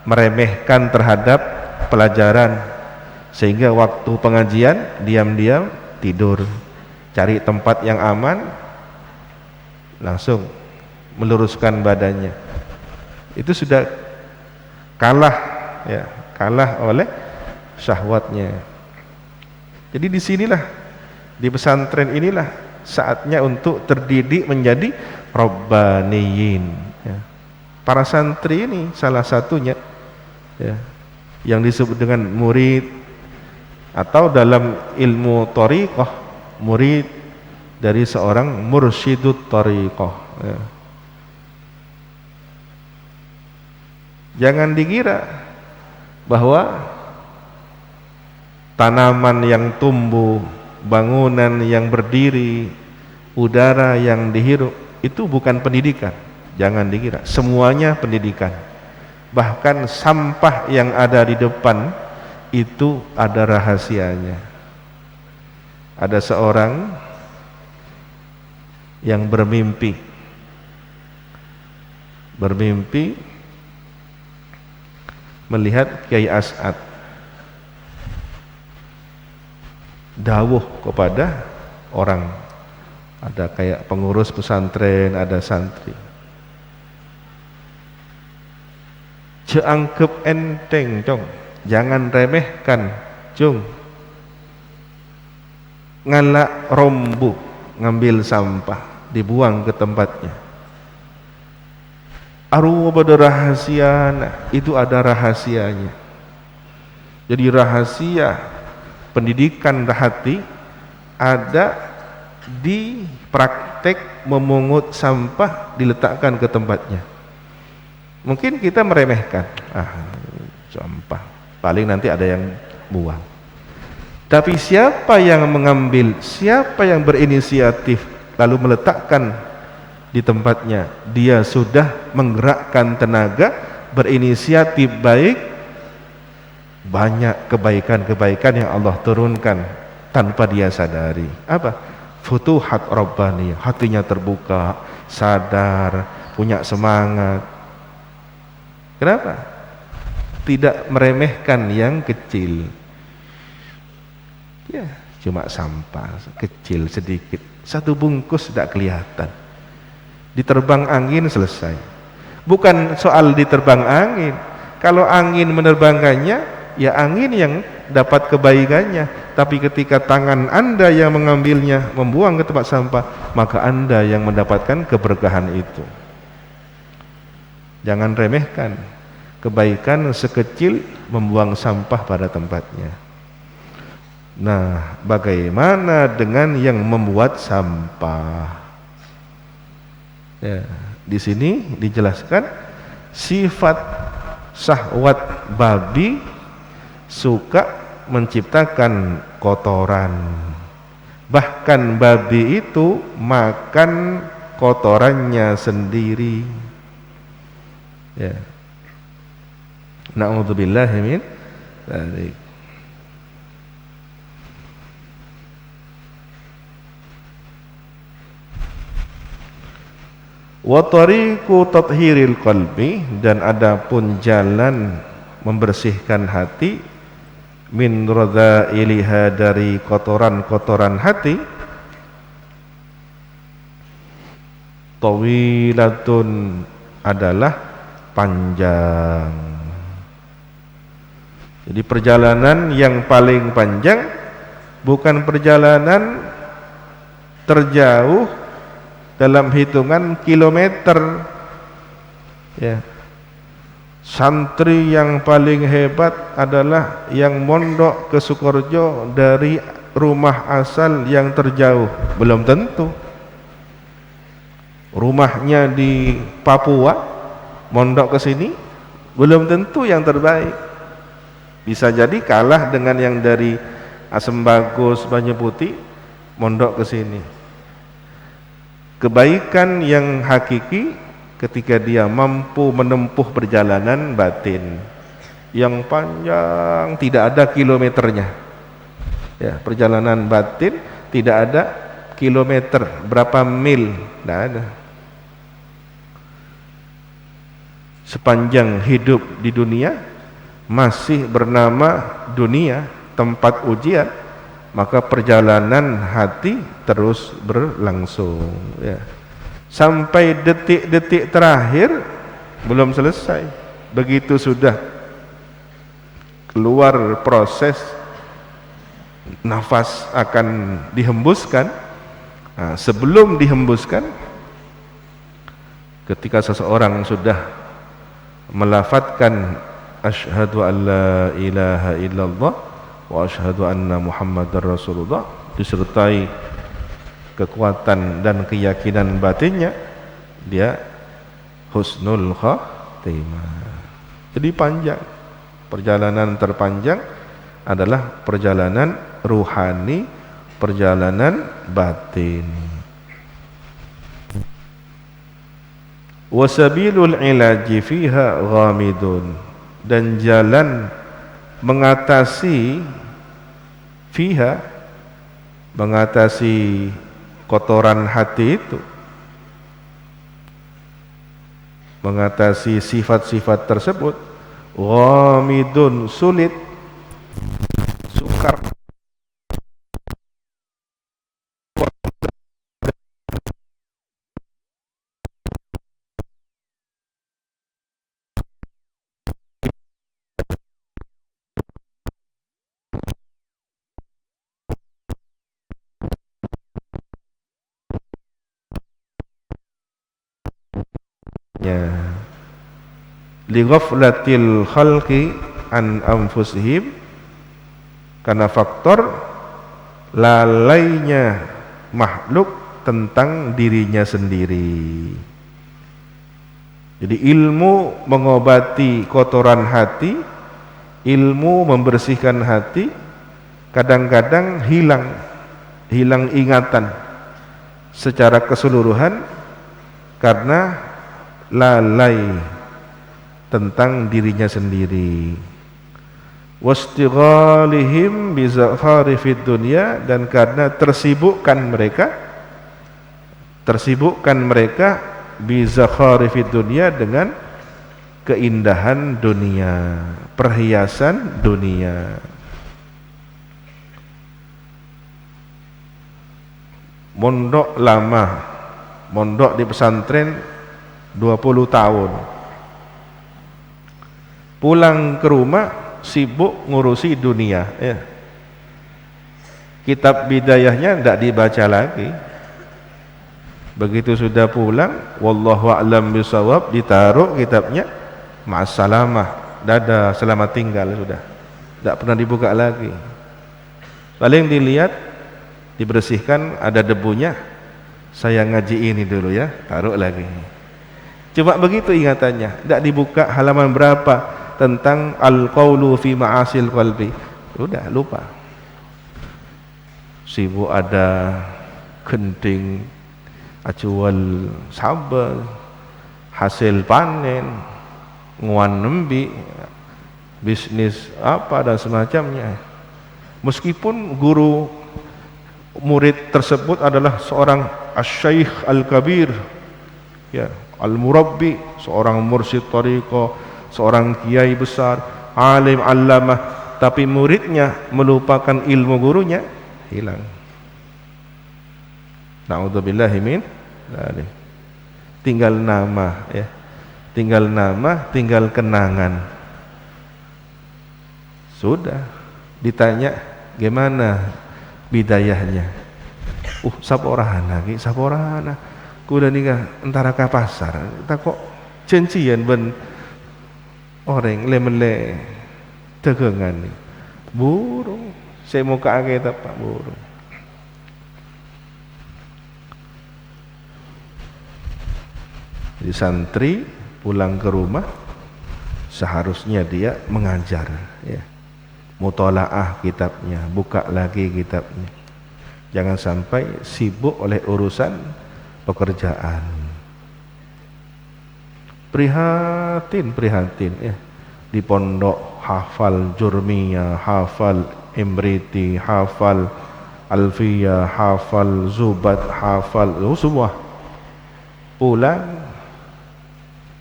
A: meremehkan terhadap pelajaran, sehingga waktu pengajian diam-diam tidur, cari tempat yang aman, langsung meluruskan badannya. Itu sudah kalah ya, kalah oleh syahwatnya. Jadi disinilah, di pesantren inilah saatnya untuk terdidik menjadi rabbaniyin ya. Para santri ini salah satunya ya, yang disebut dengan murid, atau dalam ilmu thariqah, murid dari seorang mursyidut thariqah ya. Jangan dikira bahwa tanaman yang tumbuh, bangunan yang berdiri, udara yang dihirup itu bukan pendidikan. Jangan dikira, semuanya pendidikan. Bahkan sampah yang ada di depan itu ada rahasianya. Ada seorang yang bermimpi melihat Kiai As'ad dawuh kepada orang, ada kayak pengurus pesantren, ada santri, ceangkep enteng cong, jangan remehkan cung, ngalak rombu, ngambil sampah dibuang ke tempatnya. Arwah pada rahasia, itu ada rahasianya. Jadi rahasia pendidikan hati ada di praktek memungut sampah diletakkan ke tempatnya. Mungkin kita meremehkan, sampah paling nanti ada yang buang. Tapi siapa yang mengambil, siapa yang berinisiatif lalu meletakkan di tempatnya, dia sudah menggerakkan tenaga, berinisiatif baik, banyak kebaikan-kebaikan yang Allah turunkan tanpa dia sadari. Apa? Futuhat Rabbani, hatinya terbuka, sadar, punya semangat. Kenapa? Tidak meremehkan yang kecil. Ya, cuma sampah kecil sedikit, satu bungkus tidak kelihatan. Diterbang angin selesai. Bukan soal diterbang angin. Kalau angin menerbangkannya, ya angin yang dapat kebaikannya. Tapi ketika tangan Anda yang mengambilnya, membuang ke tempat sampah, maka Anda yang mendapatkan keberkahan itu. Jangan remehkan kebaikan sekecil membuang sampah pada tempatnya. Nah, bagaimana dengan yang membuat sampah? Ya, di sini dijelaskan sifat syahwat babi suka menciptakan kotoran. Bahkan babi itu makan kotorannya sendiri. Ya. Na'udzubillahi min dzalik. Wa tariqu tathhiril qalbi, dan adapun jalan membersihkan hati, min radzailiha, dari kotoran-kotoran hati, tawilatun, adalah panjang. Jadi perjalanan yang paling panjang bukan perjalanan terjauh dalam hitungan kilometer, ya. Santri yang paling hebat adalah yang mondok ke Sukorejo dari rumah asal yang terjauh. Belum tentu. Rumahnya di Papua, mondok ke sini, belum tentu yang terbaik. Bisa jadi kalah dengan yang dari Asem Bagus, Banyu Putih, mondok ke sini. Kebaikan yang hakiki ketika dia mampu menempuh perjalanan batin yang panjang, tidak ada kilometernya. Ya, perjalanan batin tidak ada kilometer, berapa mil, tidak ada. Sepanjang hidup di dunia masih bernama dunia, tempat ujian, maka perjalanan hati terus berlangsung, ya. Sampai detik-detik terakhir belum selesai. Begitu sudah keluar proses, nafas akan dihembuskan. Nah, sebelum dihembuskan, ketika seseorang sudah melafatkan asyhadu an la ilaha illallah wa asyhadu anna muhammadar rasulullah, disertai kekuatan dan keyakinan batinnya, dia husnul khatimah. Jadi panjang. Perjalanan terpanjang adalah perjalanan ruhani, perjalanan batin. Wasabilul ilaji fiha ghamidun, dan jalan mengatasi fiha, mengatasi kotoran hati itu, mengatasi sifat-sifat tersebut, ghamidun, sulit, sukar. Ya, li ghaflatil khalqi an anfusihim, karena faktor lalainya makhluk tentang dirinya sendiri. Jadi ilmu mengobati kotoran hati, ilmu membersihkan hati, kadang-kadang hilang ingatan secara keseluruhan karena lalai tentang dirinya sendiri. Wastighalihim bi zakharifid dunya, dan karena tersibukkan mereka bi zakharifid dunya dengan keindahan dunia, perhiasan dunia. Mondok lama, mondok di pesantren 20 tahun, pulang ke rumah sibuk ngurusi dunia, ya. Kitab bidayahnya tidak dibaca lagi. Begitu sudah pulang, wallahu a'lam bishawab, ditaruh kitabnya, ma'assalamah, dadah, selamat tinggal, sudah tidak pernah dibuka lagi. Paling dilihat, dibersihkan, ada debunya, saya ngaji ini dulu ya, taruh lagi. Cuma begitu ingatannya, tidak dibuka halaman berapa tentang al-qawlu fi ma'asil qalbi, sudah lupa. Sibuk ada genting, acual sabar, hasil panen, nguan nembi, bisnis apa dan semacamnya. Meskipun guru murid tersebut adalah seorang asy-syaikh al-kabir, ya, al-murabbi, seorang mursyid thariqah, seorang kiai besar, alim allamah, tapi muridnya melupakan ilmu gurunya, hilang. Na'udzubillahi min dzalik. Tinggal nama, ya. Tinggal nama, tinggal kenangan. Sudah ditanya gimana bidayahnya, saporana ki, saporana kuda nikah antara ka pasar, tak kok cencian ben orang lemele tegengan nih burung, saya mau ke agak apa burung. Jadi santri pulang ke rumah seharusnya dia mengajar, ya, mutalaah kitabnya, buka lagi kitabnya, jangan sampai sibuk oleh urusan pekerjaan. Prihatin ya, di pondok hafal Jurmiyah, hafal Imriti, hafal Alfiyah, hafal Zubat, hafal semua. Pulang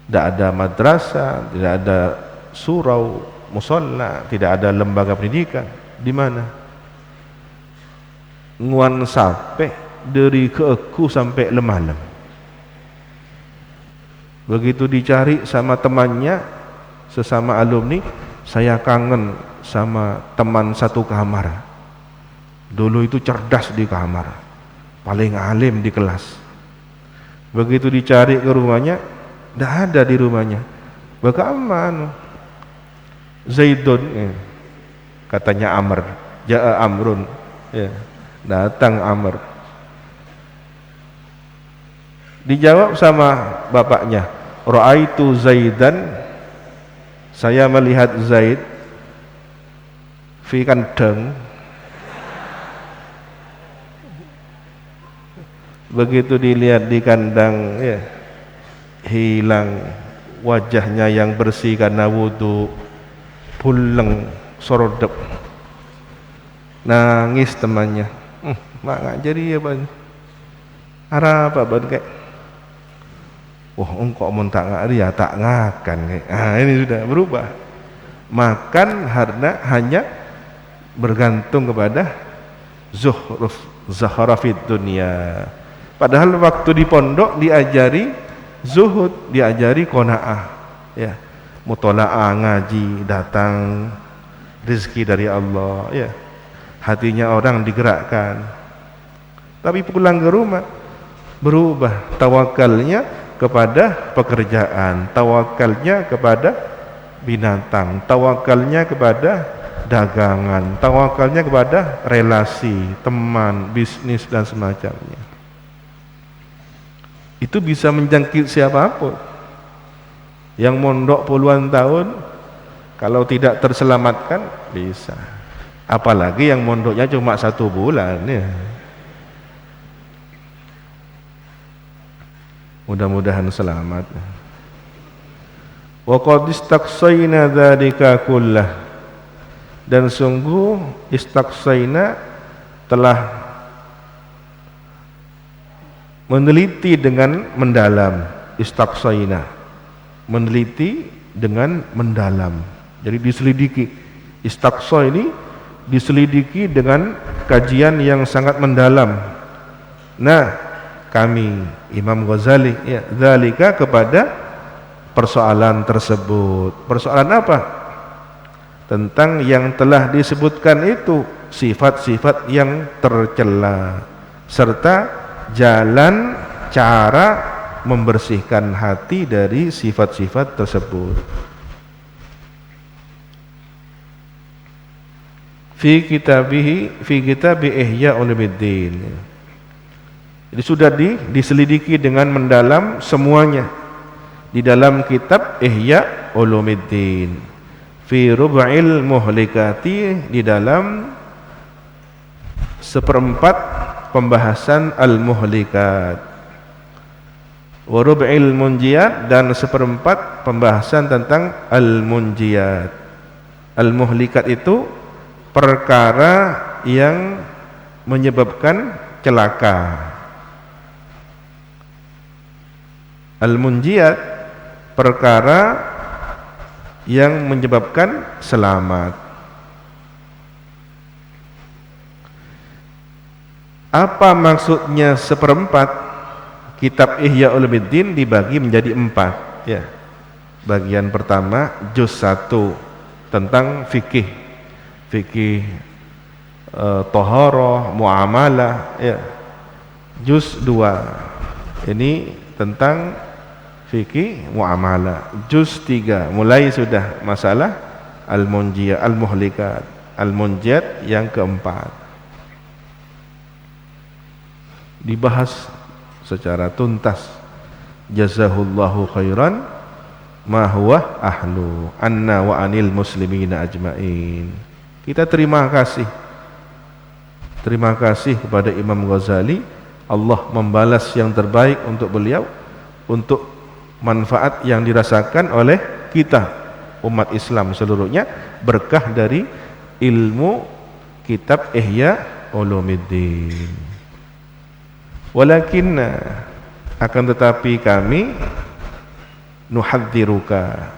A: tidak ada madrasah, tidak ada surau, musola, tidak ada lembaga pendidikan. Di mana? Nguan sampai dari keeku sampai lemalam. Begitu dicari sama temannya, sesama alumni, saya kangen sama teman satu kamar. Dulu itu cerdas di kamar, paling alim di kelas. Begitu dicari ke rumahnya, tidak ada di rumahnya. Bagaimana? Zaidun, ya. Katanya Amr, ja'a Amrun, ya. Datang Amr. Dijawab sama bapaknya, ra'aitu Zaidan, saya melihat Zaid fi kandang. Begitu dilihat di kandang, ya, hilang wajahnya yang bersih karena wudu, puleng sorodep, nangis temannya. Mak ngajari ya bang, arah apa bang kayak, wah engkau mau tak ngari ya tak ngakan kayak. Ini sudah berubah. Makan hanya bergantung kepada zaharafid dunia. Padahal waktu di pondok diajari zuhud, diajari qanaah, ya, mutola'ah, ngaji, datang rezeki dari Allah, ya, hatinya orang digerakkan. Tapi pulang ke rumah berubah, tawakalnya kepada pekerjaan, tawakalnya kepada binatang, tawakalnya kepada dagangan, tawakalnya kepada relasi, teman, bisnis dan semacamnya. Itu bisa menjangkit siapapun. Yang mondok puluhan tahun, kalau tidak terselamatkan bisa. Apalagi yang mondoknya cuma 1 bulan ya. Mudah-mudahan selamat. Wa qad istaqsayna dzalika kullah, dan sungguh istaqsayna telah meneliti dengan mendalam. Istaqsayna, meneliti dengan mendalam, jadi diselidiki. Istaqsa ini diselidiki dengan kajian yang sangat mendalam. Nah, kami Imam Ghazali ya, dzalika kepada persoalan tersebut. Persoalan apa? Tentang yang telah disebutkan itu, sifat-sifat yang tercela serta jalan cara membersihkan hati dari sifat-sifat tersebut. Fi kitabi Ihya Ulumuddin. Jadi sudah diselidiki dengan mendalam semuanya di dalam kitab Ihya Ulumuddin. Fi rub'il muhlikati, di dalam 1/4 pembahasan al-muhlikat. Wa rub'il munjiyat, dan 1/4 pembahasan tentang al-munjiyat. Al-muhlikat itu perkara yang menyebabkan celaka. Al-munjiyat perkara yang menyebabkan selamat. Apa maksudnya 1/4? Kitab Ihya Ulumuddin dibagi menjadi 4 ya. Bagian pertama juz 1 tentang fikih thaharah, muamalah ya. Juz 2 ini tentang fikih muamalah. Juz 3 mulai sudah masalah al-munjiyat, al-muhlikat, al-munjiyat yang keempat. Dibahas secara tuntas. Jazahullahu khairan ma huwa ahlu anna wa anil muslimina ajmain. Kita terima kasih kepada Imam Ghazali. Allah membalas yang terbaik untuk beliau, untuk manfaat yang dirasakan oleh kita umat Islam seluruhnya, berkah dari ilmu kitab Ihya Ulumuddin. Walakin, akan tetapi kami nuhadziruka,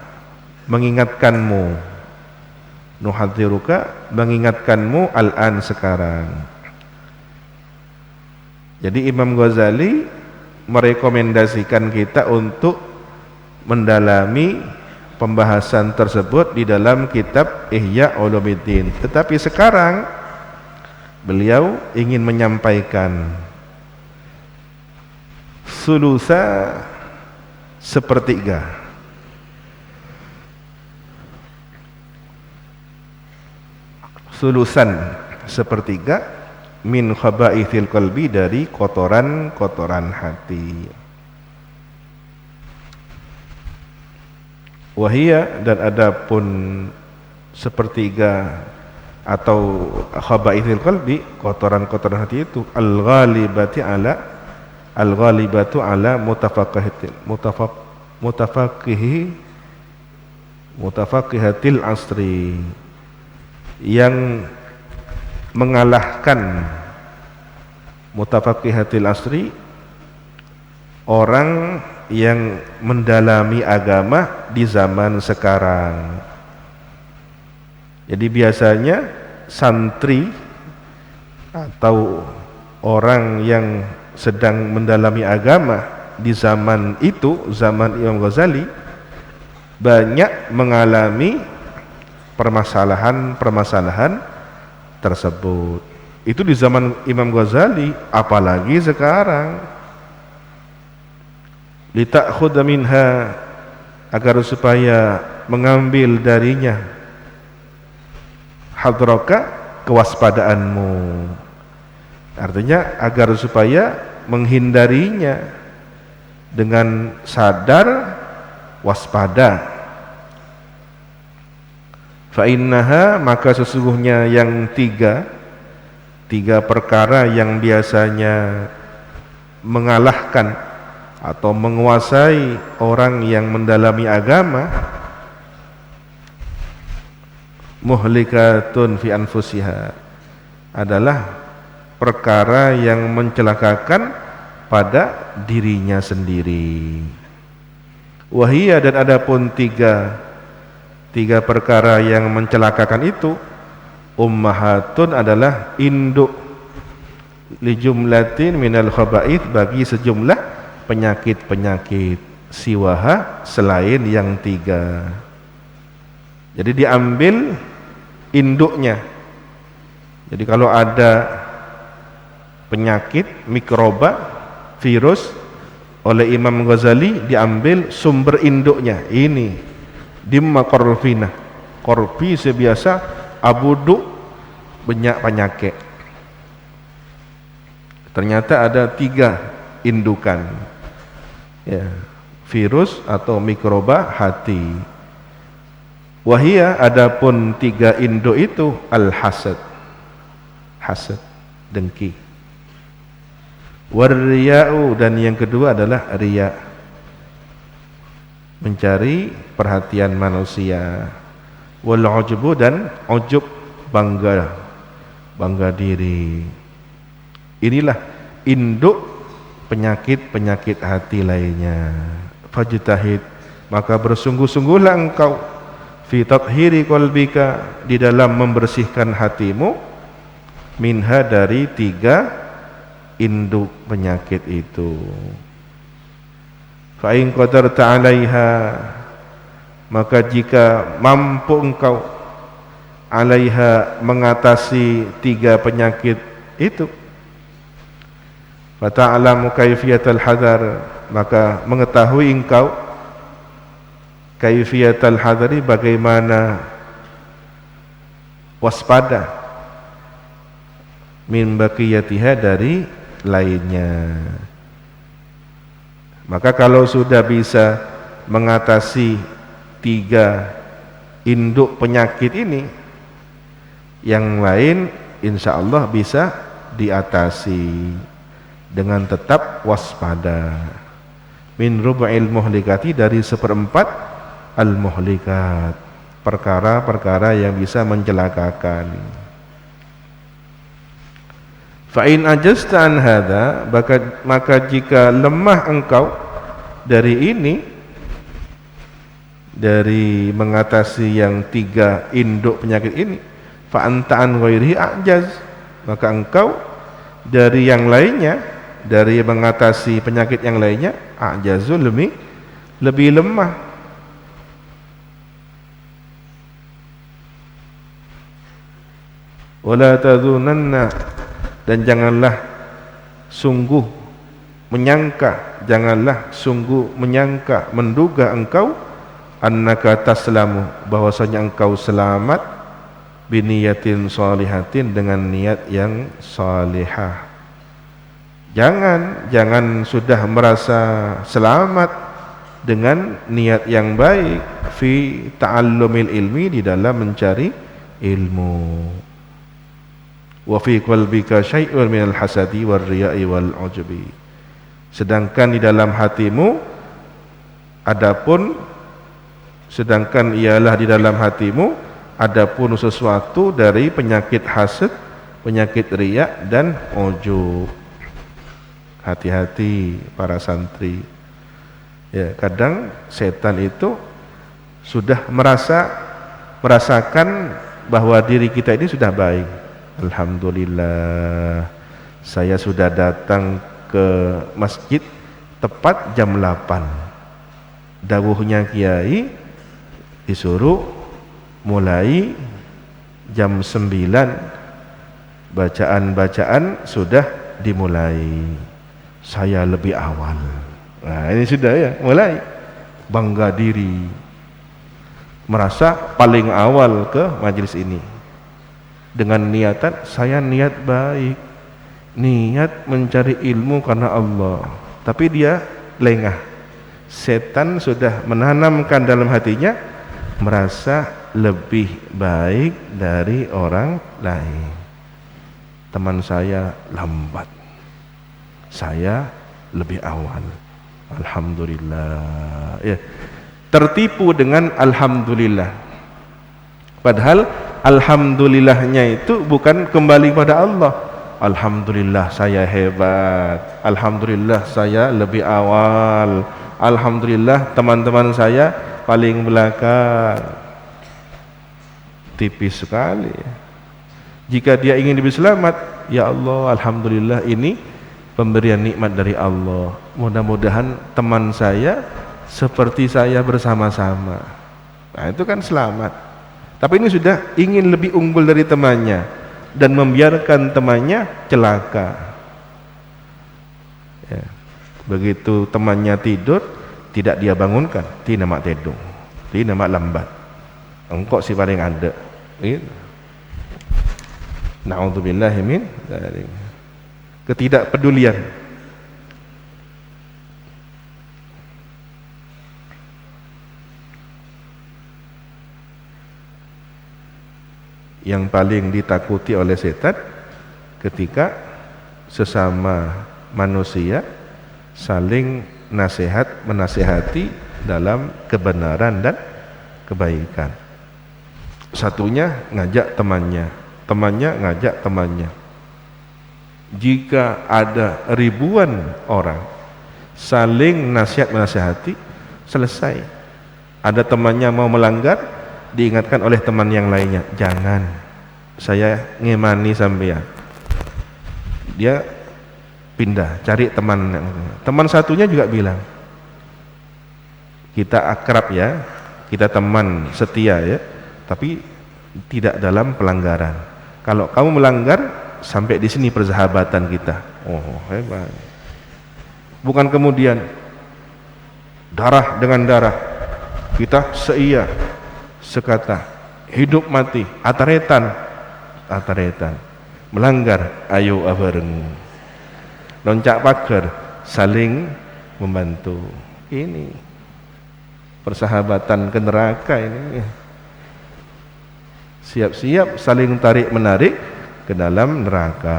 A: mengingatkanmu al-an, sekarang. Jadi Imam Ghazali merekomendasikan kita untuk mendalami pembahasan tersebut di dalam kitab Ihya Ulumuddin. Tetapi sekarang beliau ingin menyampaikan sulusa, 1/3. Sulusan 1/3 min khaba'ithil qalbi, dari kotoran-kotoran hati. Wahia, dan adapun 1/3 atau khaba'ithil qalbi, kotoran-kotoran hati itu al-ghalibatu ala mutafaqihatil asri, yang mengalahkan mutafaqihatil asri, orang yang mendalami agama di zaman sekarang. Jadi biasanya santri atau orang yang sedang mendalami agama di zaman itu, zaman Imam Ghazali, banyak mengalami permasalahan tersebut. Itu di zaman Imam Ghazali, apalagi sekarang. Lita'khudha minha, agar supaya mengambil darinya, hadraka, kewaspadaanmu. Artinya agar supaya menghindarinya dengan sadar, waspada. Fa innaha, maka sesungguhnya yang tiga perkara yang biasanya mengalahkan atau menguasai orang yang mendalami agama, muhlikatun fi anfusiha, adalah perkara yang mencelakakan pada dirinya sendiri. Wahia, dan adapun tiga perkara yang mencelakakan itu, ummahatun, adalah induk, li jumlatin minal khaba'ith, bagi sejumlah penyakit-penyakit, siwaha, selain yang tiga. Jadi diambil induknya. Jadi kalau ada penyakit, mikroba, virus, oleh Imam Ghazali diambil sumber induknya. Ini dimma korfina, korfi sebiasa abudu, banyak penyakit. Ternyata ada tiga indukan, ya, virus atau mikroba hati. Wahia, adapun tiga induk itu al-hasad, hasad, dengki. Warriya'u, dan yang kedua adalah riya, mencari perhatian manusia. Wal ujbu, dan ujub, bangga diri. Inilah induk penyakit-penyakit hati lainnya. Fajtahid, maka bersungguh-sungguhlah engkau fi tathhiri qalbika, di dalam membersihkan hatimu, minha, dari tiga induk penyakit itu. Fa in qadarta 'alaiha, maka jika mampu engkau 'alaiha, mengatasi tiga penyakit itu, fa ta'lamu kaifiyatal hadar, maka mengetahui engkau kaifiyatal hadari, bagaimana waspada, min baqiyatiha, dari lainnya. Maka kalau sudah bisa mengatasi tiga induk penyakit ini, yang lain insya Allah bisa diatasi dengan tetap waspada. Min rub'il muhlikati, dari seperempat al-muhlikat, perkara-perkara yang bisa mencelakakan. Fa in ajazta an hadza, maka jika lemah engkau dari ini, dari mengatasi yang tiga induk penyakit ini, fa anta an ghairihi ajaz, maka engkau dari yang lainnya, dari mengatasi penyakit yang lainnya, ajazul, lebih lemah. Wala tadhunanna, dan janganlah sungguh menyangka, menduga engkau, annaka taslamu, bahwasanya engkau selamat, biniyatin shalihatin, dengan niat yang salihah. Jangan sudah merasa selamat dengan niat yang baik, fi ta'allumil ilmi, di dalam mencari ilmu. Wa fi qalbika syai'un minal hasadi war riya'i wal ujubi, sedangkan ialah di dalam hatimu adapun sesuatu dari penyakit hasad, penyakit riya dan ujub. Hati-hati para santri, ya, kadang setan itu sudah merasakan bahwa diri kita ini sudah baik. Alhamdulillah, saya sudah datang ke masjid tepat jam 8. Dawuhnya kiai disuruh mulai jam 9. Bacaan sudah dimulai. Saya lebih awal. Nah, ini sudah, ya, mulai bangga diri, merasa paling awal ke majelis ini. dengan niatan saya niat baik, niat mencari ilmu karena Allah, tapi dia lengah. Setan sudah menanamkan dalam hatinya merasa lebih baik dari orang lain. Teman saya lambat, saya lebih awal. Alhamdulillah, ya, tertipu dengan alhamdulillah. Padahal alhamdulillahnya itu bukan kembali pada Allah. Alhamdulillah saya hebat, alhamdulillah saya lebih awal, alhamdulillah teman-teman saya paling belakang. Tipis sekali. Jika dia ingin lebih selamat, ya Allah, alhamdulillah ini pemberian nikmat dari Allah. Mudah-mudahan teman saya seperti saya bersama-sama. Nah, itu kan selamat. Tapi ini sudah ingin lebih unggul dari temannya dan membiarkan temannya celaka. Ya. Begitu temannya tidur, tidak dia bangunkan, ti nama tedung, ti nama lambat. Engkau si paling ada. Gitu. Na'udzubillahi min dzalik. Ketidakpedulian. Yang paling ditakuti oleh setan ketika sesama manusia saling menasehati dalam kebenaran dan kebaikan. Satunya ngajak temannya, temannya ngajak temannya. Jika ada ribuan orang saling menasihati, selesai. Ada temannya mau melanggar, diingatkan oleh teman yang lainnya, jangan, saya ngemani sampean. Dia pindah, cari teman. Teman satunya juga bilang, kita akrab ya, kita teman setia ya, tapi tidak dalam pelanggaran. Kalau kamu melanggar, sampai di sini persahabatan kita. Oh, hebat. Bukan kemudian darah dengan darah, kita seia sekata, hidup mati, ataretan, melanggar, ayo bareng, loncak pagar, saling membantu. Ini persahabatan ke neraka ini. Siap-siap saling tarik menarik ke dalam neraka.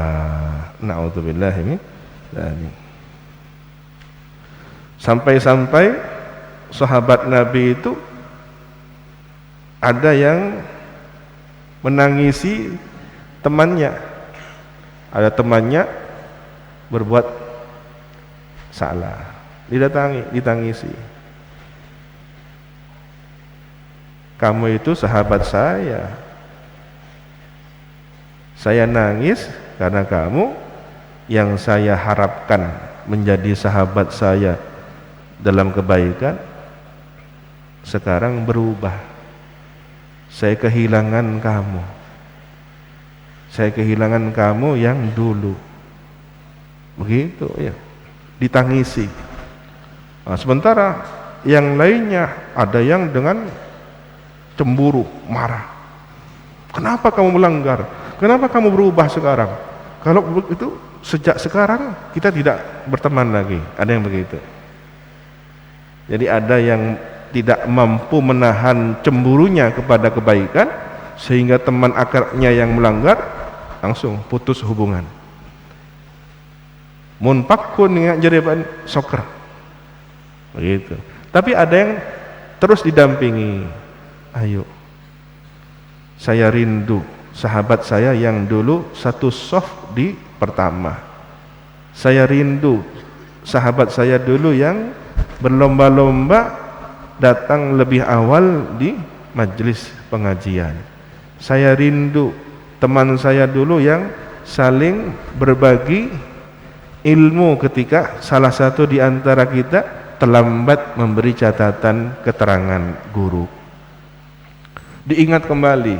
A: Na'udzubillah ini. Sampai-sampai sahabat Nabi itu ada yang menangisi temannya. Ada temannya berbuat salah, ditangisi. Kamu itu sahabat saya nangis karena kamu yang saya harapkan menjadi sahabat saya dalam kebaikan sekarang berubah. Saya kehilangan kamu. Saya kehilangan kamu yang dulu. Begitu ya, ditangisi. Nah, sementara yang lainnya ada yang dengan cemburu, marah. Kenapa kamu melanggar? Kenapa kamu berubah sekarang? Kalau itu sejak sekarang kita tidak berteman lagi. Ada yang begitu. Jadi ada yang tidak mampu menahan cemburunya kepada kebaikan, sehingga teman akrabnya yang melanggar langsung putus hubungan. Mun pakun dengan jereban soker. Begitu. Tapi ada yang terus didampingi. Ayo. Saya rindu sahabat saya yang dulu satu soft di pertama. Saya rindu sahabat saya dulu yang berlomba-lomba datang lebih awal di majelis pengajian. Saya rindu teman saya dulu yang saling berbagi ilmu ketika salah satu di antara kita terlambat memberi catatan keterangan guru. Diingat kembali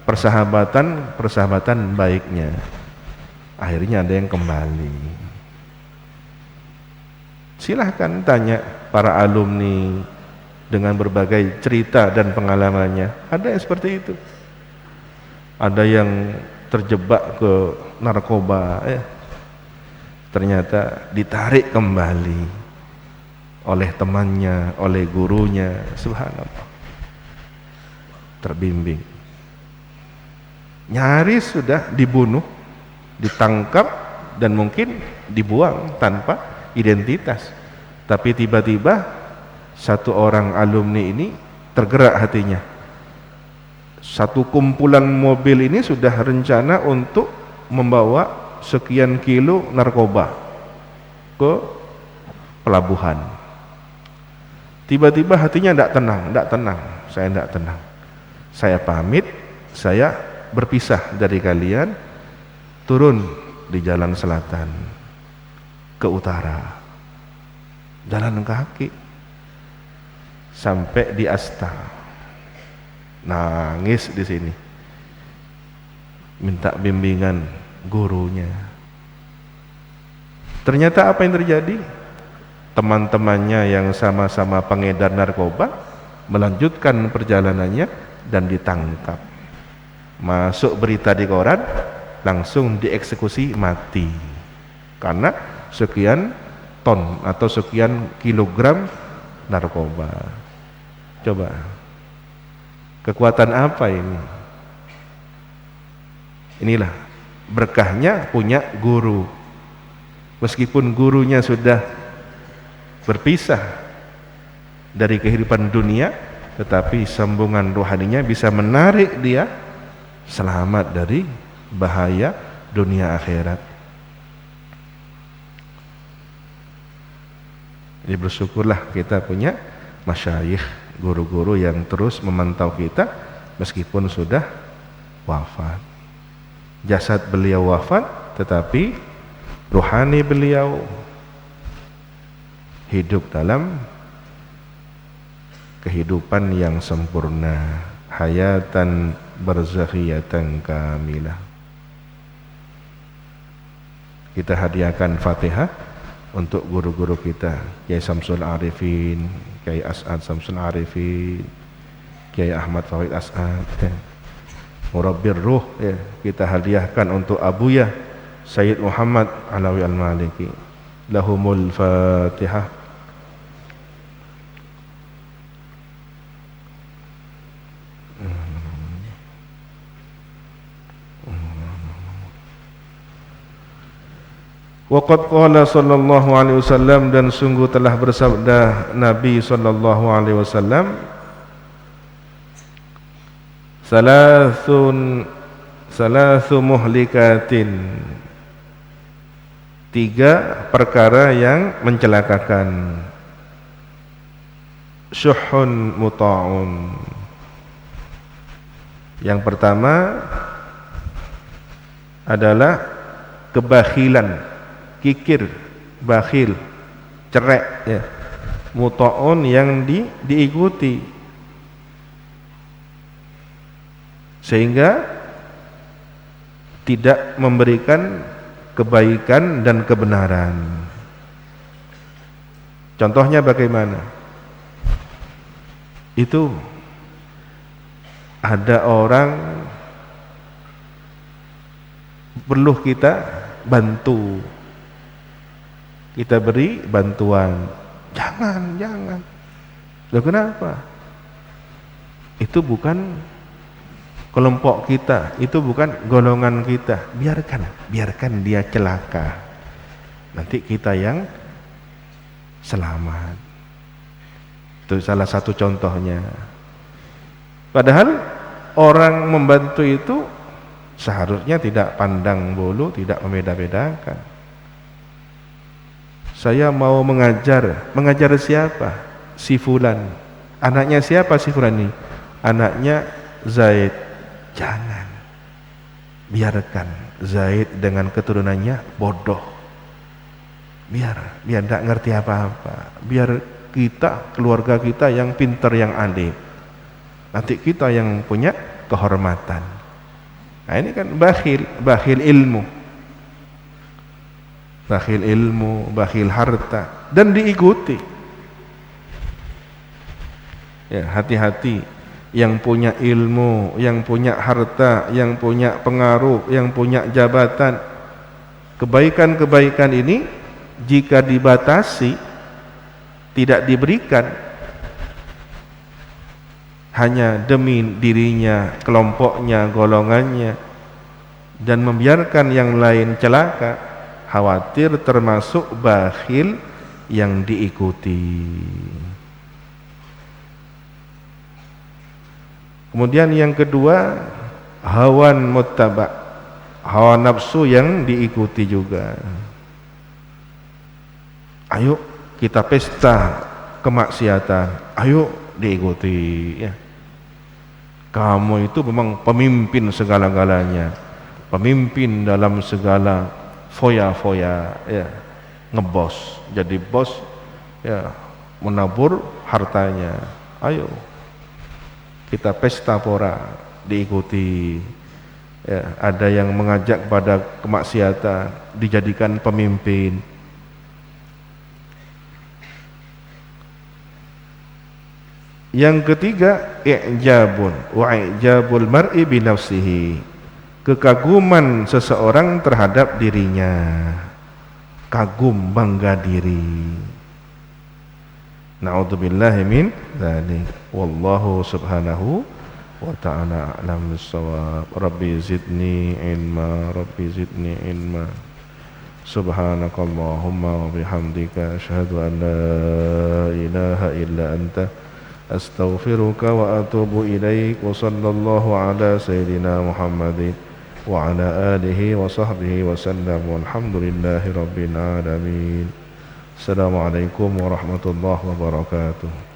A: persahabatan baiknya. Akhirnya ada yang kembali. Silahkan tanya para alumni dengan berbagai cerita dan pengalamannya. Ada yang seperti itu. ada yang terjebak ke narkoba, ternyata ditarik kembali oleh temannya, oleh gurunya, subhanallah, terbimbing. Nyaris sudah dibunuh, ditangkap, dan mungkin dibuang tanpa identitas, tapi tiba-tiba satu orang alumni ini tergerak hatinya. Satu kumpulan mobil ini sudah rencana untuk membawa sekian kilo narkoba ke pelabuhan. Tiba-tiba hatinya tidak tenang, saya tidak tenang. Saya pamit, saya berpisah dari kalian, turun di jalan selatan ke utara, jalan kaki sampai di Asta. Nangis di sini, minta bimbingan gurunya. Ternyata apa yang terjadi? Teman-temannya yang sama-sama pengedar narkoba melanjutkan perjalanannya dan ditangkap. Masuk berita di koran, langsung dieksekusi mati karena sekian ton atau sekian kilogram narkoba. Coba, kekuatan apa ini? Inilah berkahnya punya guru. Meskipun gurunya sudah berpisah dari kehidupan dunia, tetapi sambungan rohaninya bisa menarik dia selamat dari bahaya dunia akhirat. Jadi bersyukurlah kita punya masyayikh, guru-guru yang terus memantau kita meskipun sudah wafat. Jasad beliau wafat, tetapi rohani beliau hidup dalam kehidupan yang sempurna, hayatan barzakhiyatan kamilah. Kita hadiahkan Fatihah untuk guru-guru kita, Kiai Samsul Arifin, Kiai As'ad Samsul Arifin, Kiai Ahmad Fawid As'ad, Murabbir Ruh, kita hadiahkan untuk Abuya Sayyid Muhammad Alawi Al-Maliki. Lahumul Fatihah. Waqad qala sallallahu alaihi wasallam, dan sungguh telah bersabda Nabi sallallahu alaihi wasallam, Salasu muhlikatin, 3 perkara yang mencelakakan. Syuhun muta'un, yang pertama adalah kebakhilan, kikir, bakhil, cerek, muta'un yang diikuti, sehingga tidak memberikan kebaikan dan kebenaran. Contohnya bagaimana? Itu ada orang perlu kita bantu, kita beri bantuan, jangan. Loh, kenapa? Itu bukan kelompok kita, itu bukan golongan kita. Biarkan dia celaka, nanti kita yang selamat. Itu salah satu contohnya. Padahal orang membantu itu seharusnya tidak pandang bulu, tidak membeda-bedakan. Saya mau mengajar siapa? Si Fulan. Anaknya siapa si Fulan ini? Anaknya Zaid. Jangan. Biarkan Zaid dengan keturunannya bodoh. Biar tidak ngerti apa-apa. Biar kita, keluarga kita yang pintar, yang alim. Nanti kita yang punya kehormatan. Nah, ini kan bakhil ilmu, bakhil harta, dan diikuti. Ya, hati-hati yang punya ilmu, yang punya harta, yang punya pengaruh, yang punya jabatan. Kebaikan-kebaikan ini jika dibatasi, tidak diberikan hanya demi dirinya, kelompoknya, golongannya, dan membiarkan yang lain celaka, khawatir termasuk bakhil yang diikuti. Kemudian yang kedua, hawan muttaba', hawa nafsu yang diikuti juga. Ayo kita pesta kemaksiatan, ayo diikuti ya. Kamu itu memang pemimpin segala-galanya, pemimpin dalam segala foya-foya ya, ngebos, jadi bos ya, menabur hartanya. Ayo kita pesta pora, diikuti ya. Ada yang mengajak pada kemaksiatan, dijadikan pemimpin. Yang ketiga, i'jabun wa i'jabul mar'i bi nafsihi, kekaguman seseorang terhadap dirinya, kagum, bangga diri. Na'udzubillahi min dzalik. Wallahu subhanahu wa ta'ala a'lam bis-shawab. Rabbi zidni ilma, Rabbi zidni ilma. Subhanakallahumma wa bihamdika asyhadu an la ilaha illa anta astaghfiruka wa atubu ilaik. Wa sallallahu ala sayyidina Muhammadin wa ala alihi wa sahbihi wa sallam. Walhamdulillahi rabbil alamin. Assalamualaikum warahmatullahi wabarakatuh.